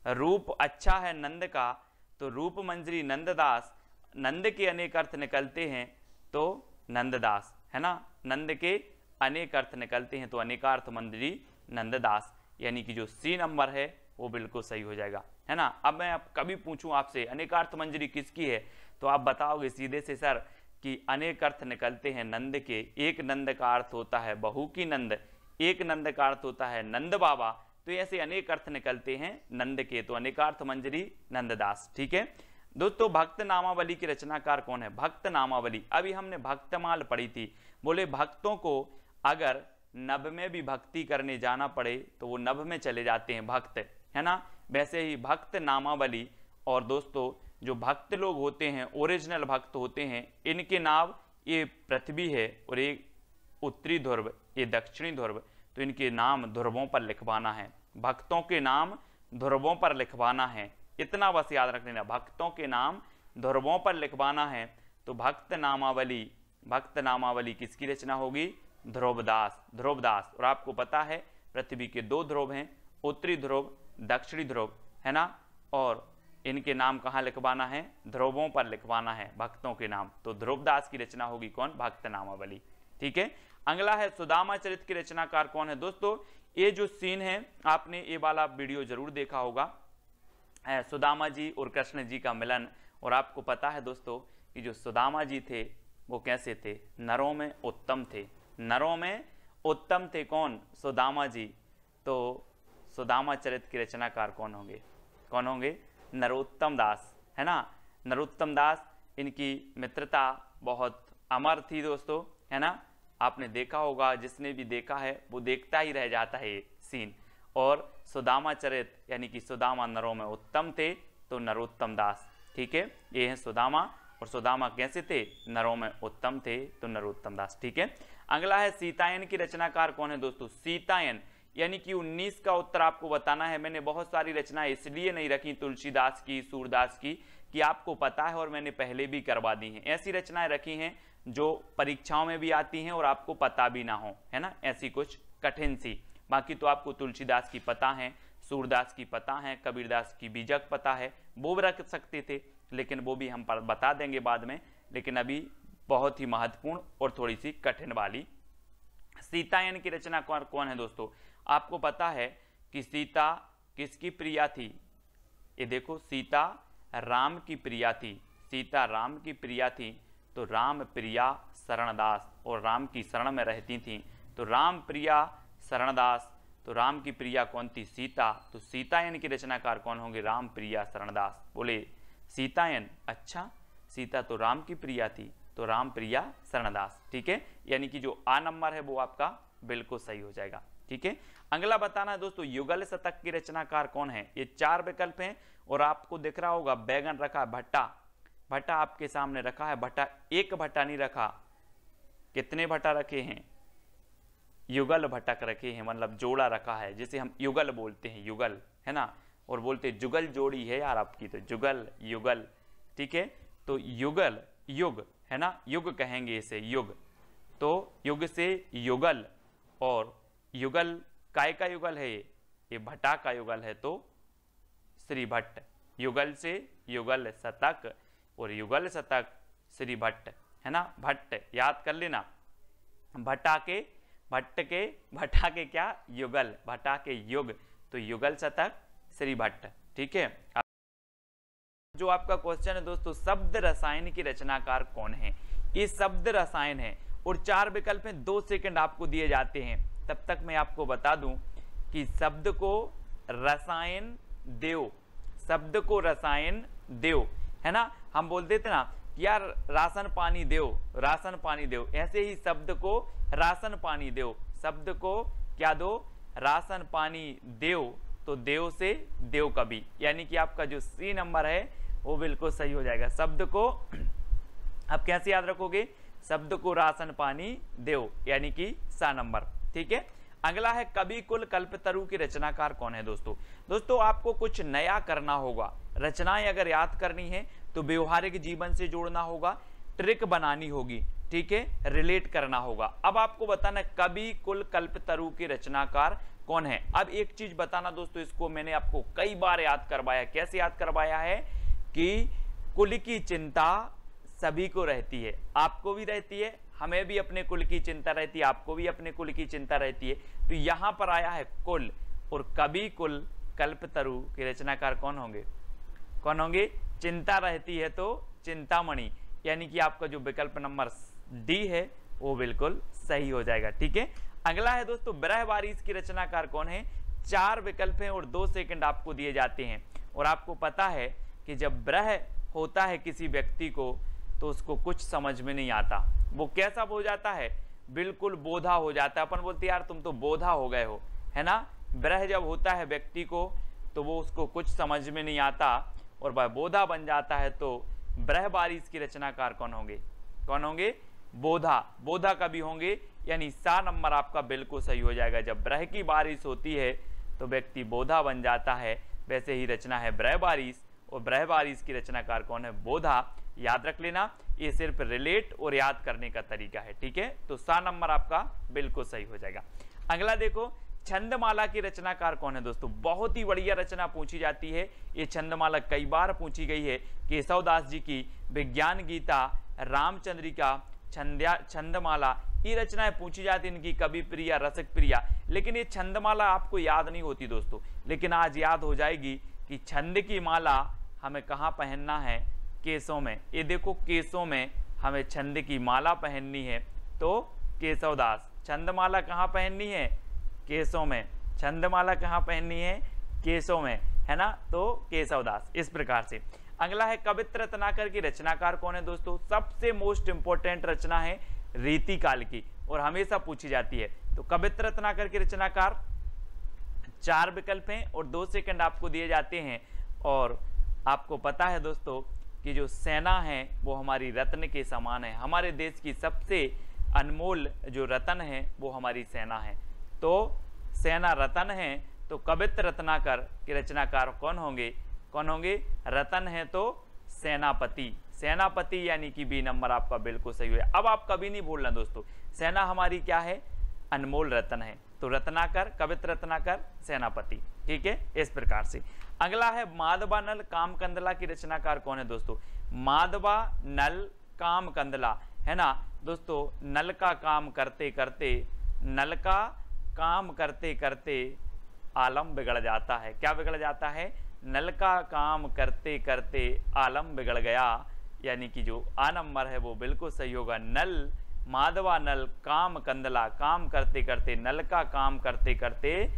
रूप अच्छा है नंद का, तो रूप मंजरी नंददास। नंद के अनेक अर्थ निकलते हैं तो नंददास, है ना। नंद के अनेक अर्थ निकलते हैं तो अनेकार्थ मंजरी नंददास, यानी कि जो सी नंबर है वो बिल्कुल सही हो जाएगा, है ना। अब मैं कभी पूछूं आपसे अनेकार्थ मंजरी किसकी है, तो आप बताओगे सीधे से सर कि अनेक अर्थ निकलते हैं नंद के। एक नंद का अर्थ होता है बहू की नंद, एक नंद का अर्थ होता है नंद बाबा, तो ऐसे अनेक अर्थ निकलते हैं नंद के, तो अनेकार्थ मंजरी नंददास, ठीक है। दोस्तों भक्त नामावली की रचनाकार कौन है? भक्त नामावली। अभी हमने भक्तमाल पढ़ी थी, बोले भक्तों को अगर नभ में भी भक्ति करने जाना पड़े तो वो नभ में चले जाते हैं भक्त, है ना। वैसे ही भक्त नामावली, और दोस्तों जो भक्त लोग होते हैं, ओरिजिनल भक्त होते हैं, इनके नाम, ये पृथ्वी है और ये उत्तरी ध्रुव, ये दक्षिणी ध्रुव, तो इनके नाम ध्रुवों पर लिखवाना है, भक्तों के नाम ध्रुवों पर लिखवाना है, इतना बस याद रख लेना, भक्तों के नाम ध्रुवों पर लिखवाना है। तो भक्त नामावली किसकी रचना होगी? ध्रुवदास, ध्रुवदास। और आपको पता है पृथ्वी के दो ध्रुव हैं, उत्तरी ध्रुव, दक्षिणी ध्रुव, है ना, और इनके नाम कहाँ लिखवाना है? ध्रुवों पर लिखवाना है भक्तों के नाम, तो ध्रुवदास की रचना होगी कौन? भक्त नामावली, ठीक है। अगला है सुदामा चरित की रचनाकार कौन है? दोस्तों ये जो सीन है आपने ये वाला वीडियो जरूर देखा होगा, सुदामा जी और कृष्ण जी का मिलन। और आपको पता है दोस्तों कि जो सुदामा जी थे वो कैसे थे? नरों में उत्तम थे, नरों में उत्तम थे। कौन? सुदामा जी। तो सुदामा चरित के रचनाकार कौन होंगे? कौन होंगे? नरोत्तम दास, है ना। नरोत्तम दास, इनकी मित्रता बहुत अमर थी दोस्तों, है ना। आपने देखा होगा, जिसने भी देखा है वो देखता ही रह जाता है ये सीन। और सुदामा चरित यानी कि सुदामा नरों में उत्तम थे, तो नरोत्तम दास, ठीक है। ये है सुदामा, और सुदामा कैसे थे? नरों में उत्तम थे, तो नरोत्तम दास, ठीक है। अगला है सीतायन की रचनाकार कौन है दोस्तों? सीतायन यानी कि 19 का उत्तर आपको बताना है। मैंने बहुत सारी रचनाएं इसलिए नहीं रखी तुलसीदास की, सूरदास की, कि आपको पता है और मैंने पहले भी करवा दी हैं। ऐसी रचनाएं रखी हैं जो परीक्षाओं में भी आती हैं और आपको पता भी ना हो, है ना, ऐसी कुछ कठिन सी। बाकी तो आपको तुलसीदास की पता है, सूरदास की पता है, कबीरदास की बीजक पता है, वो भी रख सकते थे, लेकिन वो भी हम बता देंगे बाद में। लेकिन अभी बहुत ही महत्वपूर्ण और थोड़ी सी कठिन वाली सीतायन की रचना कौन है दोस्तों? आपको पता है कि सीता किसकी प्रिया थी? ये देखो, सीता राम की प्रिया थी, सीता राम की प्रिया थी, तो राम प्रिया शरणदास, और राम की शरण में रहती थी, तो राम प्रिया शरणदास। तो राम की प्रिया कौन थी? सीता। तो सीतायन की रचनाकार कौन होंगे? राम प्रिया शरणदास। बोले सीतायन, अच्छा सीता तो राम की प्रिया थी, तो राम प्रिया शरणदास। ठीक है, यानी कि जो आ नंबर है वो आपका बिल्कुल सही हो जाएगा। ठीक है, अगला बताना है दोस्तों युगल शतक की रचनाकार कौन है? ये 4 विकल्प हैं और आपको दिख रहा होगा बैगन रखा है, भट्टा, भट्टा आपके सामने रखा है, भट्टा एक भट्टा नहीं रखा, कितने भट्टा रखे हैं? युगल भटक रखे हैं, मतलब जोड़ा रखा है, जिसे हम युगल बोलते हैं, युगल है ना, और बोलते जुगल जोड़ी है यार आपकी, तो जुगल युगल। ठीक है, तो युगल युग है ना, युग कहेंगे इसे, युग। तो युग से युगल, और युगल काय का युगल है? ये भट्टा का युगल है, तो श्री भट्ट। युगल से युगल शतक, और युगल शतक श्री भट्ट है ना, भट्ट याद कर लेना। भट्टा के क्या? युगल, भट्टा के युग, तो युगल शतक श्री भट्ट। ठीक है, जो आपका क्वेश्चन है दोस्तों, शब्द रसायन की रचनाकार कौन है? ये शब्द रसायन है और 4 विकल्प हैं, 2 सेकंड आपको दिए जाते हैं। तब तक मैं आपको बता दूं कि शब्द को रसायन देव, शब्द को रसायन देव है ना, हम बोलते थे ना यार राशन पानी देव, राशन पानी देव, ऐसे ही शब्द को राशन पानी देव, शब्द को क्या दो? राशन पानी देव, तो देव से देव कवि, यानी कि आपका जो सी नंबर है वो बिल्कुल सही हो जाएगा। शब्द को आप कैसे याद रखोगे? शब्द को राशन पानी देव, यानी कि सा नंबर। ठीक है, अगला है कवि कुल कल्पतरु की रचनाकार कौन है? दोस्तों आपको कुछ नया करना होगा, रचनाएं अगर याद करनी है तो व्यवहारिक जीवन से जोड़ना होगा, ट्रिक बनानी होगी। ठीक है, रिलेट करना होगा। अब आपको बताना कवि कुल कल्पतरु के रचनाकार कौन है। अब एक चीज बताना दोस्तों, इसको मैंने आपको कई बार याद करवाया। कैसे याद करवाया है? कि कुल की चिंता सभी को रहती है, आपको भी रहती है, हमें भी अपने कुल की चिंता रहती है, आपको भी अपने कुल की चिंता रहती है। तो यहां पर आया है कुल, और कवि कुल कल्पतरु के रचनाकार कौन होंगे? कौन होंगे? चिंता रहती है तो चिंतामणि, यानी कि आपका जो विकल्प नंबर डी है वो बिल्कुल सही हो जाएगा। ठीक है, अगला है दोस्तों ब्रहवारिश की रचनाकार कौन है? 4 विकल्प हैं और 2 सेकंड आपको दिए जाते हैं। और आपको पता है कि जब ब्रह होता है किसी व्यक्ति को तो उसको कुछ समझ में नहीं आता, वो कैसा हो जाता है? बिल्कुल बोधा हो जाता है। अपन बोलते यार तुम तो बोधा हो गए हो, है ना। ब्रह जब होता है व्यक्ति को तो वो उसको कुछ समझ में नहीं आता और वह बोधा बन जाता है। तो ब्रहवारिश की रचनाकार कौन होंगे? कौन होंगे? बोधा, बोधा कवि होंगे, यानी सा नंबर आपका बिल्कुल सही हो जाएगा। जब ब्रह की बारिश होती है तो व्यक्ति बोधा बन जाता है, वैसे ही रचना है ब्रहवारिश, और ब्रहवारिश की रचनाकार कौन है? बोधा। याद रख लेना, ये सिर्फ रिलेट और याद करने का तरीका है। ठीक है, तो सा नंबर आपका बिल्कुल सही हो जाएगा। अगला देखो, छंदमाला की रचनाकार कौन है? दोस्तों बहुत ही बढ़िया रचना पूछी जाती है। ये छंदमाला कई बार पूछी गई है। केशवदास जी की विज्ञान गीता, रामचंद्रिका, छंदमाला, ये रचनाएं पूछी जाती है। इनकी कवि प्रिया, रसिक प्रिया, लेकिन ये छंदमाला आपको याद नहीं होती दोस्तों, लेकिन आज याद हो जाएगी कि छंद की माला हमें कहाँ पहनना है? केसों में। ये देखो केसों में हमें छंद की माला पहननी है, तो केशवदास। छंदमाला कहाँ पहननी है? केसों में। छंदमाला कहाँ पहननी है? केसों में, है ना, तो केशवदास। इस प्रकार से अगला है कवित्र रत्नाकर की रचनाकार कौन है? दोस्तों सबसे मोस्ट इंपोर्टेंट रचना है रीति काल की और हमेशा पूछी जाती है। तो कवित्र रत्नाकर की रचनाकार 4 विकल्प हैं और 2 सेकंड आपको दिए जाते हैं। और आपको पता है दोस्तों कि जो सेना है वो हमारी रत्न के समान है। हमारे देश की सबसे अनमोल जो रत्न है वो हमारी सेना है। तो सेना रत्न है, तो कवित्र रत्नाकर के रचनाकार कौन होंगे? कौन होंगे? रतन है तो सेनापति। सेनापति यानी कि बी नंबर आपका बिल्कुल सही है। अब आप कभी नहीं भूलना दोस्तों, सेना हमारी क्या है? अनमोल रत्न है। तो रत्नाकर, कवित्र रत्नाकर, सेनापति। ठीक है, इस प्रकार से। अगला है माधवा नल काम कंदला की रचनाकार कौन है? दोस्तों माधवा नल काम कंदला, है ना दोस्तों। नल का काम करते करते, नल का काम करते करते आलम बिगड़ जाता है। क्या बिगड़ जाता है? नल का काम करते करते आलम बिगड़ गया, यानी कि जो आ नंबर है वो बिल्कुल सही होगा। नल, माधवा नल काम कंदला, काम करते करते, नल का काम करते करते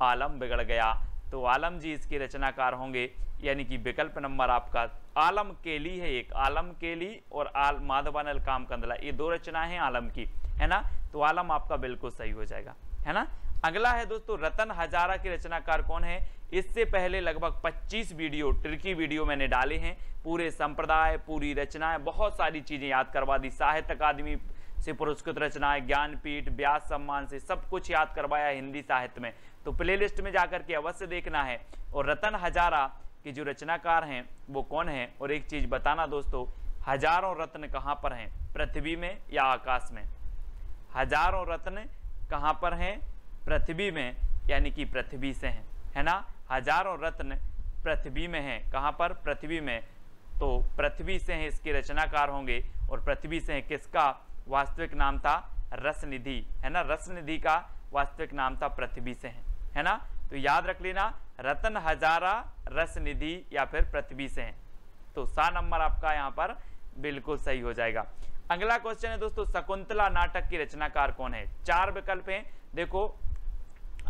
आलम बिगड़ गया। तो आलम जी इसके रचनाकार होंगे, यानी कि विकल्प नंबर आपका आलम केली है, एक आलम केली और माधवानल कामकंदला, ये दो रचनाएं हैं आलम की, है ना। तो आलम आपका बिल्कुल सही हो जाएगा, है ना। अगला है दोस्तों रतन हजारा के रचनाकार कौन है। इससे पहले लगभग 25 वीडियो ट्रिकी वीडियो मैंने डाले हैं, पूरे संप्रदाय, पूरी रचनाएं, बहुत सारी चीजें याद करवा दी, साहित्य अकादमी से पुरस्कृत रचनाएं, ज्ञानपीठ, व्यास सम्मान से सब कुछ याद करवाया हिंदी साहित्य में। तो प्लेलिस्ट में जाकर के अवश्य देखना है। और रतन हजारा के जो रचनाकार हैं वो कौन है। और एक चीज बताना दोस्तों, हजारों रत्न कहां पर हैं, पृथ्वी में या आकाश में। हजारों रत्न कहां पर हैं, पृथ्वी में, यानी कि पृथ्वी से हैं, है ना। हजारों रत्न पृथ्वी में हैं, कहां पर, पृथ्वी में। तो पृथ्वी से हैं इसके रचनाकार होंगे। और पृथ्वी से हैं, किसका वास्तविक नाम था, रसनिधि, है ना। रसनिधि का वास्तविक नाम था, पृथ्वी से है ना। तो याद रख लेना, रतन हजारा, रसनिधि या फिर पृथ्वी से हैं। तो सा नंबर आपका यहाँ पर बिल्कुल सही हो जाएगा। अगला क्वेश्चन है दोस्तों, शकुंतला नाटक की रचनाकार कौन है। 4 विकल्प हैं। देखो,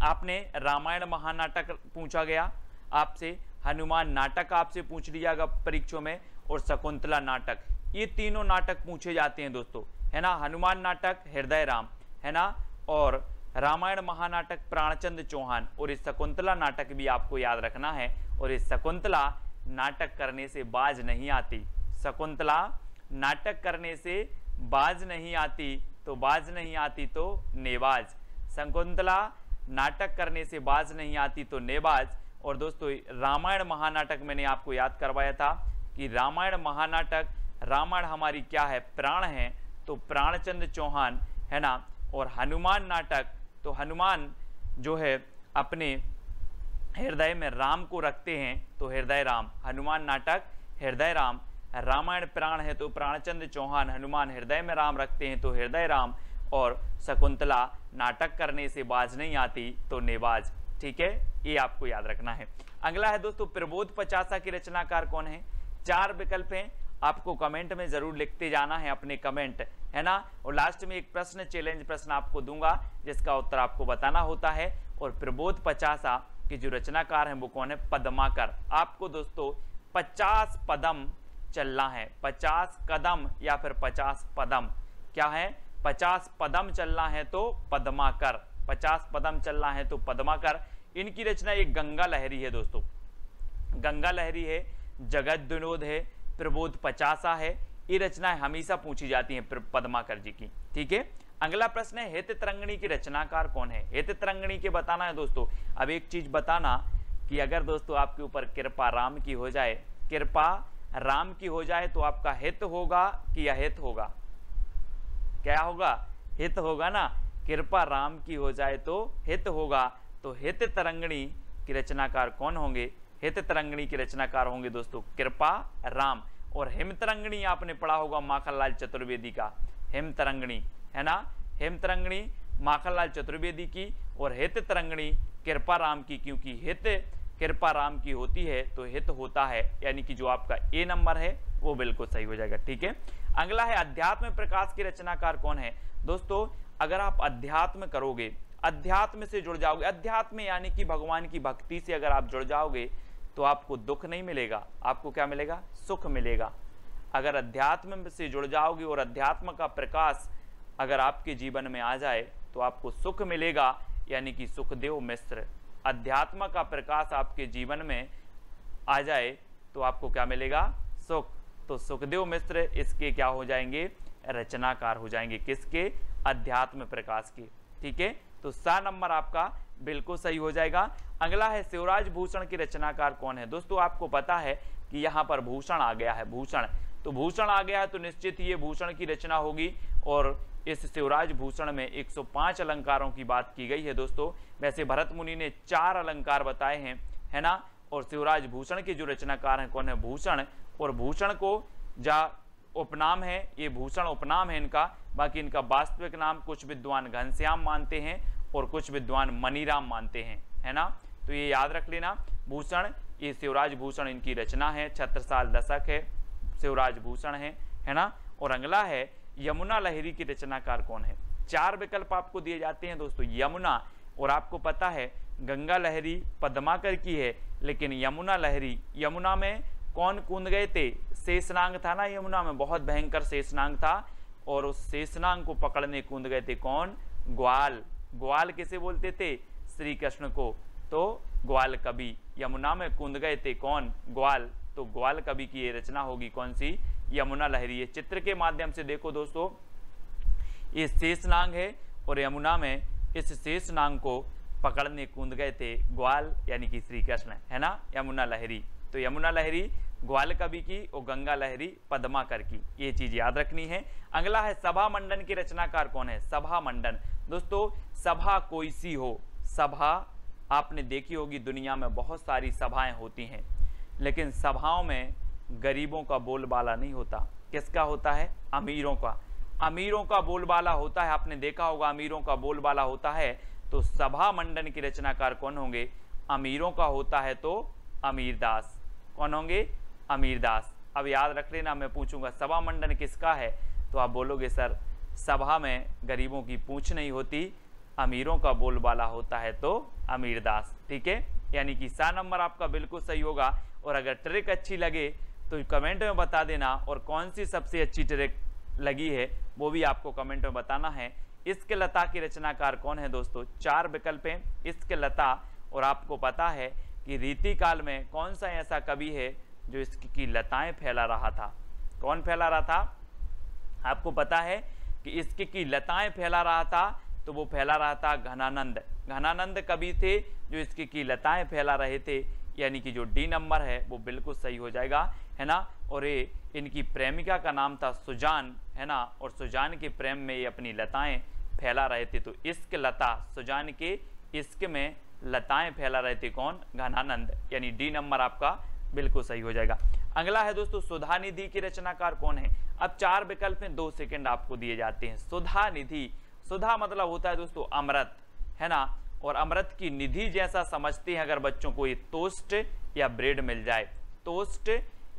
आपने रामायण महानाटक पूछा गया आपसे, हनुमान नाटक आपसे पूछ लिया गया परीक्षाओं में, और शकुंतला नाटक, ये तीनों नाटक पूछे जाते हैं दोस्तों, है ना। हनुमान नाटक हृदय राम, है ना, और रामायण महानाटक प्राणचंद चौहान, और इस शकुंतला नाटक भी आपको याद रखना है। और इस शकुंतला नाटक करने से बाज नहीं आती, शकुंतला नाटक करने से बाज नहीं आती, तो बाज नहीं आती तो नेबाज, शकुंतला नाटक करने से बाज नहीं आती तो नेबाज। और दोस्तों रामायण महानाटक मैंने आपको याद करवाया था कि रामायण महानाटक, रामायण हमारी क्या है, प्राण है, तो प्राणचंद चौहान, है ना। और हनुमान नाटक, तो हनुमान जो है अपने हृदय में राम को रखते हैं, तो हृदय राम, हनुमान नाटक हृदय राम। रामायण प्राण है तो प्राणचंद चौहान हनुमान हृदय में राम रखते हैं, तो हृदय राम। और शकुंतला नाटक करने से बाज नहीं आती तो नेबाज, ठीक है, ये आपको याद रखना है। अगला है दोस्तों, प्रबोध पचासा की रचनाकार कौन है। 4 विकल्प हैं, आपको कमेंट में जरूर लिखते जाना है अपने कमेंट, है ना। और लास्ट में एक प्रश्न, चैलेंज प्रश्न आपको दूंगा जिसका उत्तर आपको बताना होता है। और प्रबोध पचासा के जो रचनाकार हैं वो कौन है, पद्माकर। आपको दोस्तों 50 पदम चलना है, 50 कदम या फिर 50 पदम, क्या है, 50 पदम चलना है तो पद्माकर, 50 पदम चलना है तो पद्माकर। इनकी रचना एक गंगा लहरी है दोस्तों, गंगा लहरी है, जगत विनोद है, प्रबोध पचासा है, ये रचनाएं हमेशा पूछी जाती हैं पद्माकर जी की, ठीक है। अगला प्रश्न है, हित तरंगिणी की रचनाकार कौन है। हित तरंगिणी के बताना है दोस्तों। अब एक चीज बताना कि अगर दोस्तों आपके ऊपर कृपा राम की हो जाए, कृपा राम की हो जाए तो आपका हित होगा कि अहित होगा, क्या होगा, हित होगा ना। कृपा राम की हो जाए तो हित होगा। तो हित तरंगिणी की रचनाकार कौन होंगे, हित तरंगिणी के रचनाकार होंगे दोस्तों कृपा राम। और हिम तरंगिणी आपने पढ़ा होगा माखनलाल चतुर्वेदी का, हिम तरंगिणी, है ना, हिम तरंगिणी माखनलाल चतुर्वेदी की, और हित तरंगिणी कृपा राम की, क्योंकि हित कृपा राम की होती है तो हित होता है, यानी कि जो आपका ए नंबर है वो बिल्कुल सही हो जाएगा, ठीक है। अगला है, अध्यात्म प्रकाश के रचनाकार कौन है। दोस्तों अगर आप अध्यात्म करोगे, अध्यात्म से जुड़ जाओगे, अध्यात्म यानी कि भगवान की भक्ति से अगर आप जुड़ जाओगे तो आपको दुख नहीं मिलेगा, आपको क्या मिलेगा, सुख मिलेगा। अगर अध्यात्म से जुड़ जाओगे और अध्यात्म का प्रकाश अगर आपके जीवन में आ जाए तो आपको सुख मिलेगा, यानी कि सुखदेव मिश्र। अध्यात्म का प्रकाश आपके जीवन में आ जाए तो आपको क्या मिलेगा, सुख। तो सुखदेव मिश्र इसके क्या हो जाएंगे, रचनाकार हो जाएंगे, किसके, अध्यात्म प्रकाश के, ठीक है। तो सा नंबर आपका बिल्कुल सही हो जाएगा। अगला है, शिवराज भूषण की रचनाकार कौन है। दोस्तों आपको पता है कि यहाँ पर भूषण आ गया है, भूषण, तो भूषण आ गया है तो निश्चित ही ये भूषण की रचना होगी। और इस शिवराज भूषण में 105 अलंकारों की बात की गई है दोस्तों। वैसे भरत मुनि ने 4 अलंकार बताए हैं, है ना। और शिवराज भूषण के जो रचनाकार हैं कौन है, भूषण। और भूषण को जा उपनाम है, ये भूषण उपनाम है इनका, बाकी इनका वास्तविक नाम कुछ विद्वान घनश्याम मानते हैं और कुछ विद्वान मनीराम मानते हैं, है ना। तो ये याद रख लेना, भूषण, ये शिवराज भूषण इनकी रचना है, छत्रसाल दशक है, शिवराज भूषण है ना। और अगला है, यमुना लहरी की रचनाकार कौन है। 4 विकल्प आपको दिए जाते हैं दोस्तों, यमुना। और आपको पता है गंगा लहरी पद्माकर की है, लेकिन यमुना लहरी, यमुना में कौन कूद गए थे? शेषनाग था ना, यमुना में बहुत भयंकर शेषनाग था, और उस शेषनाग को पकड़ने कूद गए थे कौन? ग्वाल। ग्वाल किसे बोलते थे? श्री कृष्ण को। तो ग्वाल कवि यमुना में कूद गए थे कौन? ग्वाल। तो ग्वाल कवि की ये रचना होगी कौन सी? यमुना लहरी। ये चित्र के माध्यम से देखो दोस्तों, ये शेषनाग है और यमुना में इस शेषनाग को पकड़ने कूद गए थे ग्वाल यानी कि श्री कृष्ण, है ना, यमुना लहरी। तो यमुना लहरी ग्वाल कवि की और गंगा लहरी पद्माकर की, ये चीज याद रखनी है। अगला है सभा मंडन की रचनाकार कौन है? सभा मंडन। दोस्तों सभा कोई सी हो, सभा आपने देखी होगी, दुनिया में बहुत सारी सभाएं होती हैं, लेकिन सभाओं में गरीबों का बोलबाला नहीं होता। किसका होता है? अमीरों का। अमीरों का बोलबाला होता है, आपने देखा होगा अमीरों का बोलबाला होता है। तो सभा मंडन की रचनाकार कौन होंगे? अमीरों का होता है तो अमीरदास। कौन होंगे? अमीरदास। अब याद रख लेना, मैं पूछूंगा सभा मंडन किसका है, तो आप बोलोगे सर सभा में गरीबों की पूछ नहीं होती, अमीरों का बोलबाला होता है तो अमीरदास। ठीक है, यानी कि सा नंबर आपका बिल्कुल सही होगा। और अगर ट्रिक अच्छी लगे तो कमेंट में बता देना, और कौन सी सबसे अच्छी ट्रिक लगी है वो भी आपको कमेंट में बताना है। इश्क लता की रचनाकार कौन है दोस्तों? 4 विकल्प हैं, इश्क लता। और आपको पता है कि रीति काल में कौन सा ऐसा कवि है जो इश्क की लताएं फैला रहा था? कौन फैला रहा था? आपको पता है कि इश्क की लताएं फैला रहा था, तो वो फैला रहा था घनानंद। घनानंद कवि थे जो इश्क की लताएं फैला रहे थे, यानी कि जो डी नंबर है वो बिल्कुल सही हो जाएगा, है ना। और ये इनकी प्रेमिका का नाम था सुजान, है ना, और सुजान के प्रेम में ये अपनी लताएं फैला रहे थे। तो इश्क लता, सुजान के इश्क में लताएं फैला रहे थे कौन? घनानंद, यानी डी नंबर आपका बिल्कुल सही हो जाएगा। अगला है दोस्तों सुधा निधि की रचनाकार कौन है? अब 4 विकल्प में 2 सेकंड आपको दिए जाते हैं। सुधा निधि, सुधा मतलब होता है दोस्तों अमृत, है ना, और अमृत की निधि जैसा समझते हैं अगर बच्चों को ये टोस्ट या ब्रेड मिल जाए, टोस्ट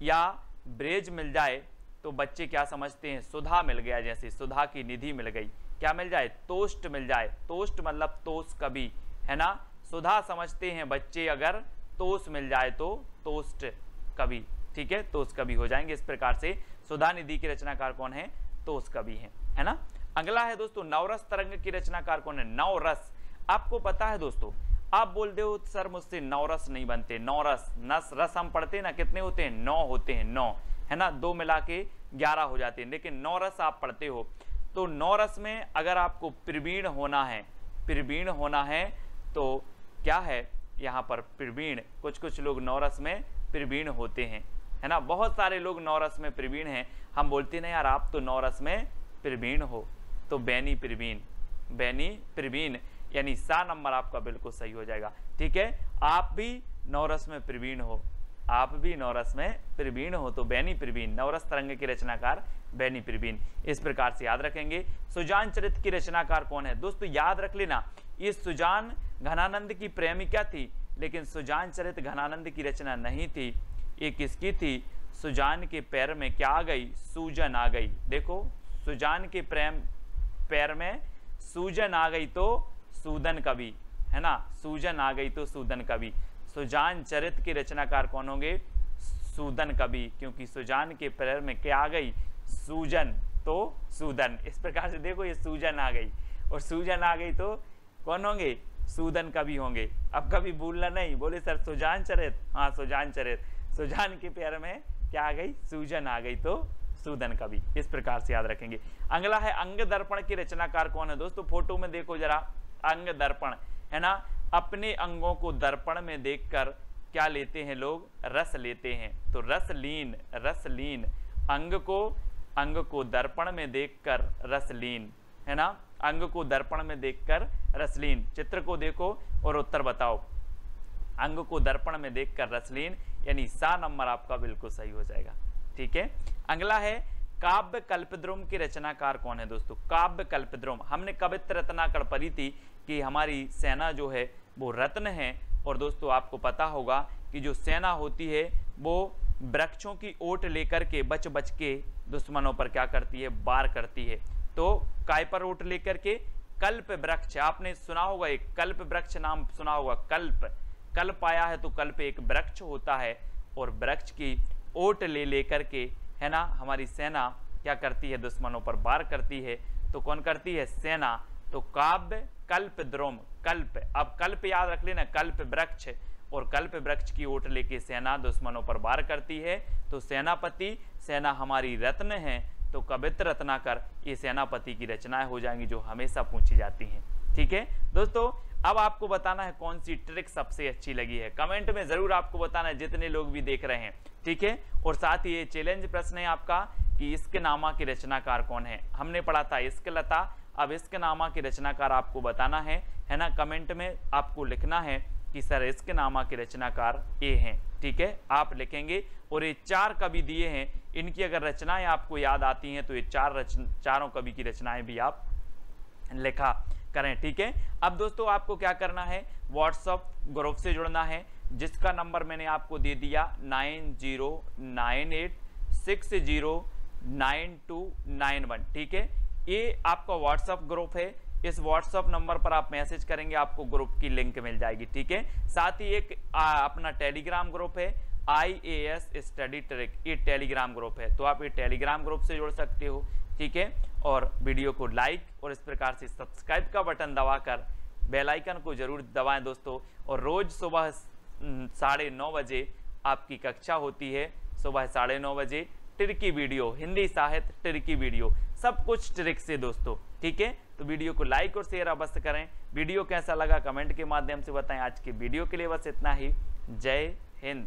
या ब्रेड मिल जाए तो बच्चे क्या समझते हैं? सुधा मिल गया, जैसे सुधा की निधि मिल गई। क्या मिल जाए? टोस्ट मिल जाए। टोस्ट मतलब तोस कवि, है ना। सुधा समझते हैं बच्चे अगर तोस मिल जाए तो टोस्ट कवि, ठीक है, तोस कवि हो जाएंगे। इस प्रकार से सुधा निधि की रचनाकार कौन है? तोस कवि है ना। अगला है दोस्तों नवरस तरंग की रचनाकार कौन है? नवरस। आपको पता है दोस्तों, आप बोलते हो सर मुझसे नवरस नहीं बनते, नवरस, नस रस हम पढ़ते हैं ना, कितने होते हैं? 9 होते हैं, 9, है ना, 2 मिला के 11 हो जाते हैं, लेकिन नवरस आप पढ़ते हो। तो नवरस में अगर आपको प्रवीण होना है, प्रवीण होना है तो क्या है यहाँ पर? प्रवीण। कुछ लोग नवरस में प्रवीण होते हैं, है ना, बहुत सारे लोग नवरस में प्रवीण हैं। हम बोलते ना यार आप तो नवरस में प्रवीण हो, तो बैनी प्रवीण, बैनी प्रवीण, यानी सा नंबर आपका बिल्कुल सही हो जाएगा। ठीक है, आप भी नवरस में प्रवीण हो, आप भी नवरस में प्रवीण हो तो बैनी प्रवीण, नवरस तरंग की रचनाकार बैनी प्रवीण। इस प्रकार से याद रखेंगे। सुजान चरित की रचनाकार कौन है? दोस्तों याद रख लेना, ये सुजान घनानंद की प्रेमिका थी, लेकिन सुजान चरित घनानंद की रचना नहीं थी। ये किसकी थी? सुजान के पैर में क्या आ गई? सूजन आ गई। देखो सुजान के पैर में सूजन आ गई तो सूदन कवि, है ना, सूजन आ गई तो सूदन कवि। सुजान चरित के रचनाकार कौन होंगे? सूदन कवि, क्योंकि सुजान के पैर में क्या आ गई? सूजन तो सूदन। इस प्रकार से देखो ये सूजन आ गई और सूजन आ गई तो कौन होंगे? सूदन कवि होंगे। अब कभी भूलना नहीं, बोले सर सुजान चरित, हाँ सुजान चरित, सुजान के पैर में क्या आ गई? सूजन आ गई तो सूदन कवि। इस प्रकार से याद रखेंगे। अगला है अंग दर्पण की रचनाकार कौन है? दोस्तों फोटो में देखो जरा, अंग दर्पण, है ना, अपने अंगों को दर्पण में देखकर क्या लेते हैं लोग? रस लेते हैं। तो रसलीन, रसलीन, अंग को दर्पण में देखकर रसलीन, है ना, अंग को दर्पण में देखकर रसलीन। चित्र को देखो और उत्तर बताओ। अंग को दर्पण में देखकर रसलीन, यानी सा नंबर आपका बिल्कुल सही हो जाएगा। ठीक है, अगला है काव्य कल्पद्रुम की रचनाकार कौन है? दोस्तों काव्य कल्पद्रुम, हमने कवित्र रत्नाकर पढ़ी थी कि हमारी सेना जो है वो रत्न है। और दोस्तों आपको पता होगा कि जो सेना होती है वो वृक्षों की ओट लेकर के बच बच के दुश्मनों पर क्या करती है? वार करती है। तो काय पर ओट लेकर के? कल्प वृक्ष, आपने सुना होगा एक कल्प वृक्ष नाम सुना होगा, कल्प आया है तो कल्प एक वृक्ष होता है, और वृक्ष की ओट ले लेकर के, है ना, हमारी सेना क्या करती है, दुश्मनों पर वार करती है। तो कौन करती है, सेना। तो काव्य कल्प द्रोम, कल्प, अब कल्प याद रख लेना, कल्प वृक्ष, और कल्प वृक्ष की ओट लेके सेना दुश्मनों पर वार करती है। तो सेनापति, सेना हमारी रत्न है, तो कवित्र रत्नाकर, ये सेनापति की रचनाएं हो जाएंगी जो हमेशा पूछी जाती हैं। ठीक है दोस्तों, अब आपको बताना है कौन सी ट्रिक सबसे अच्छी लगी है, कमेंट में जरूर आपको बताना है, जितने लोग भी देख रहे हैं। ठीक है, और साथ ही ये चैलेंज प्रश्न है आपका कि इश्कनामा की रचनाकार कौन है। हमने पढ़ा था इश्कलता, अब इश्कनामा की रचनाकार आपको बताना है ना। कमेंट में आपको लिखना है कि सर इश्कनामा के रचनाकार ये हैं। ठीक है, आप लिखेंगे, और ये 4 कवि दिए हैं, इनकी अगर रचनाएं आपको याद आती हैं तो ये चारों कवि की रचनाएं भी आप लिखा करें। ठीक है, अब दोस्तों आपको क्या करना है, व्हाट्सएप ग्रुप से जुड़ना है, जिसका नंबर मैंने आपको दे दिया 9098609291। ठीक है, ये आपका व्हाट्सएप ग्रुप है, इस व्हाट्सएप नंबर पर आप मैसेज करेंगे, आपको ग्रुप की लिंक मिल जाएगी। ठीक है, साथ ही एक अपना टेलीग्राम ग्रुप है, IAS स्टडी ट्रिक, ये टेलीग्राम ग्रुप है, तो आप ये टेलीग्राम ग्रुप से जुड़ सकते हो। ठीक है, और वीडियो को लाइक और इस प्रकार से सब्सक्राइब का बटन दबाकर बेल आइकन को जरूर दबाएं दोस्तों। और रोज सुबह 9:30 बजे आपकी कक्षा होती है, सुबह 9:30 बजे ट्रिकी वीडियो, हिंदी साहित्य ट्रिकी वीडियो, सब कुछ ट्रिक से दोस्तों। ठीक है, तो वीडियो को लाइक और शेयर अवश्य करें। वीडियो कैसा लगा कमेंट के माध्यम से बताएं। आज की वीडियो के लिए बस इतना ही। जय हिंद।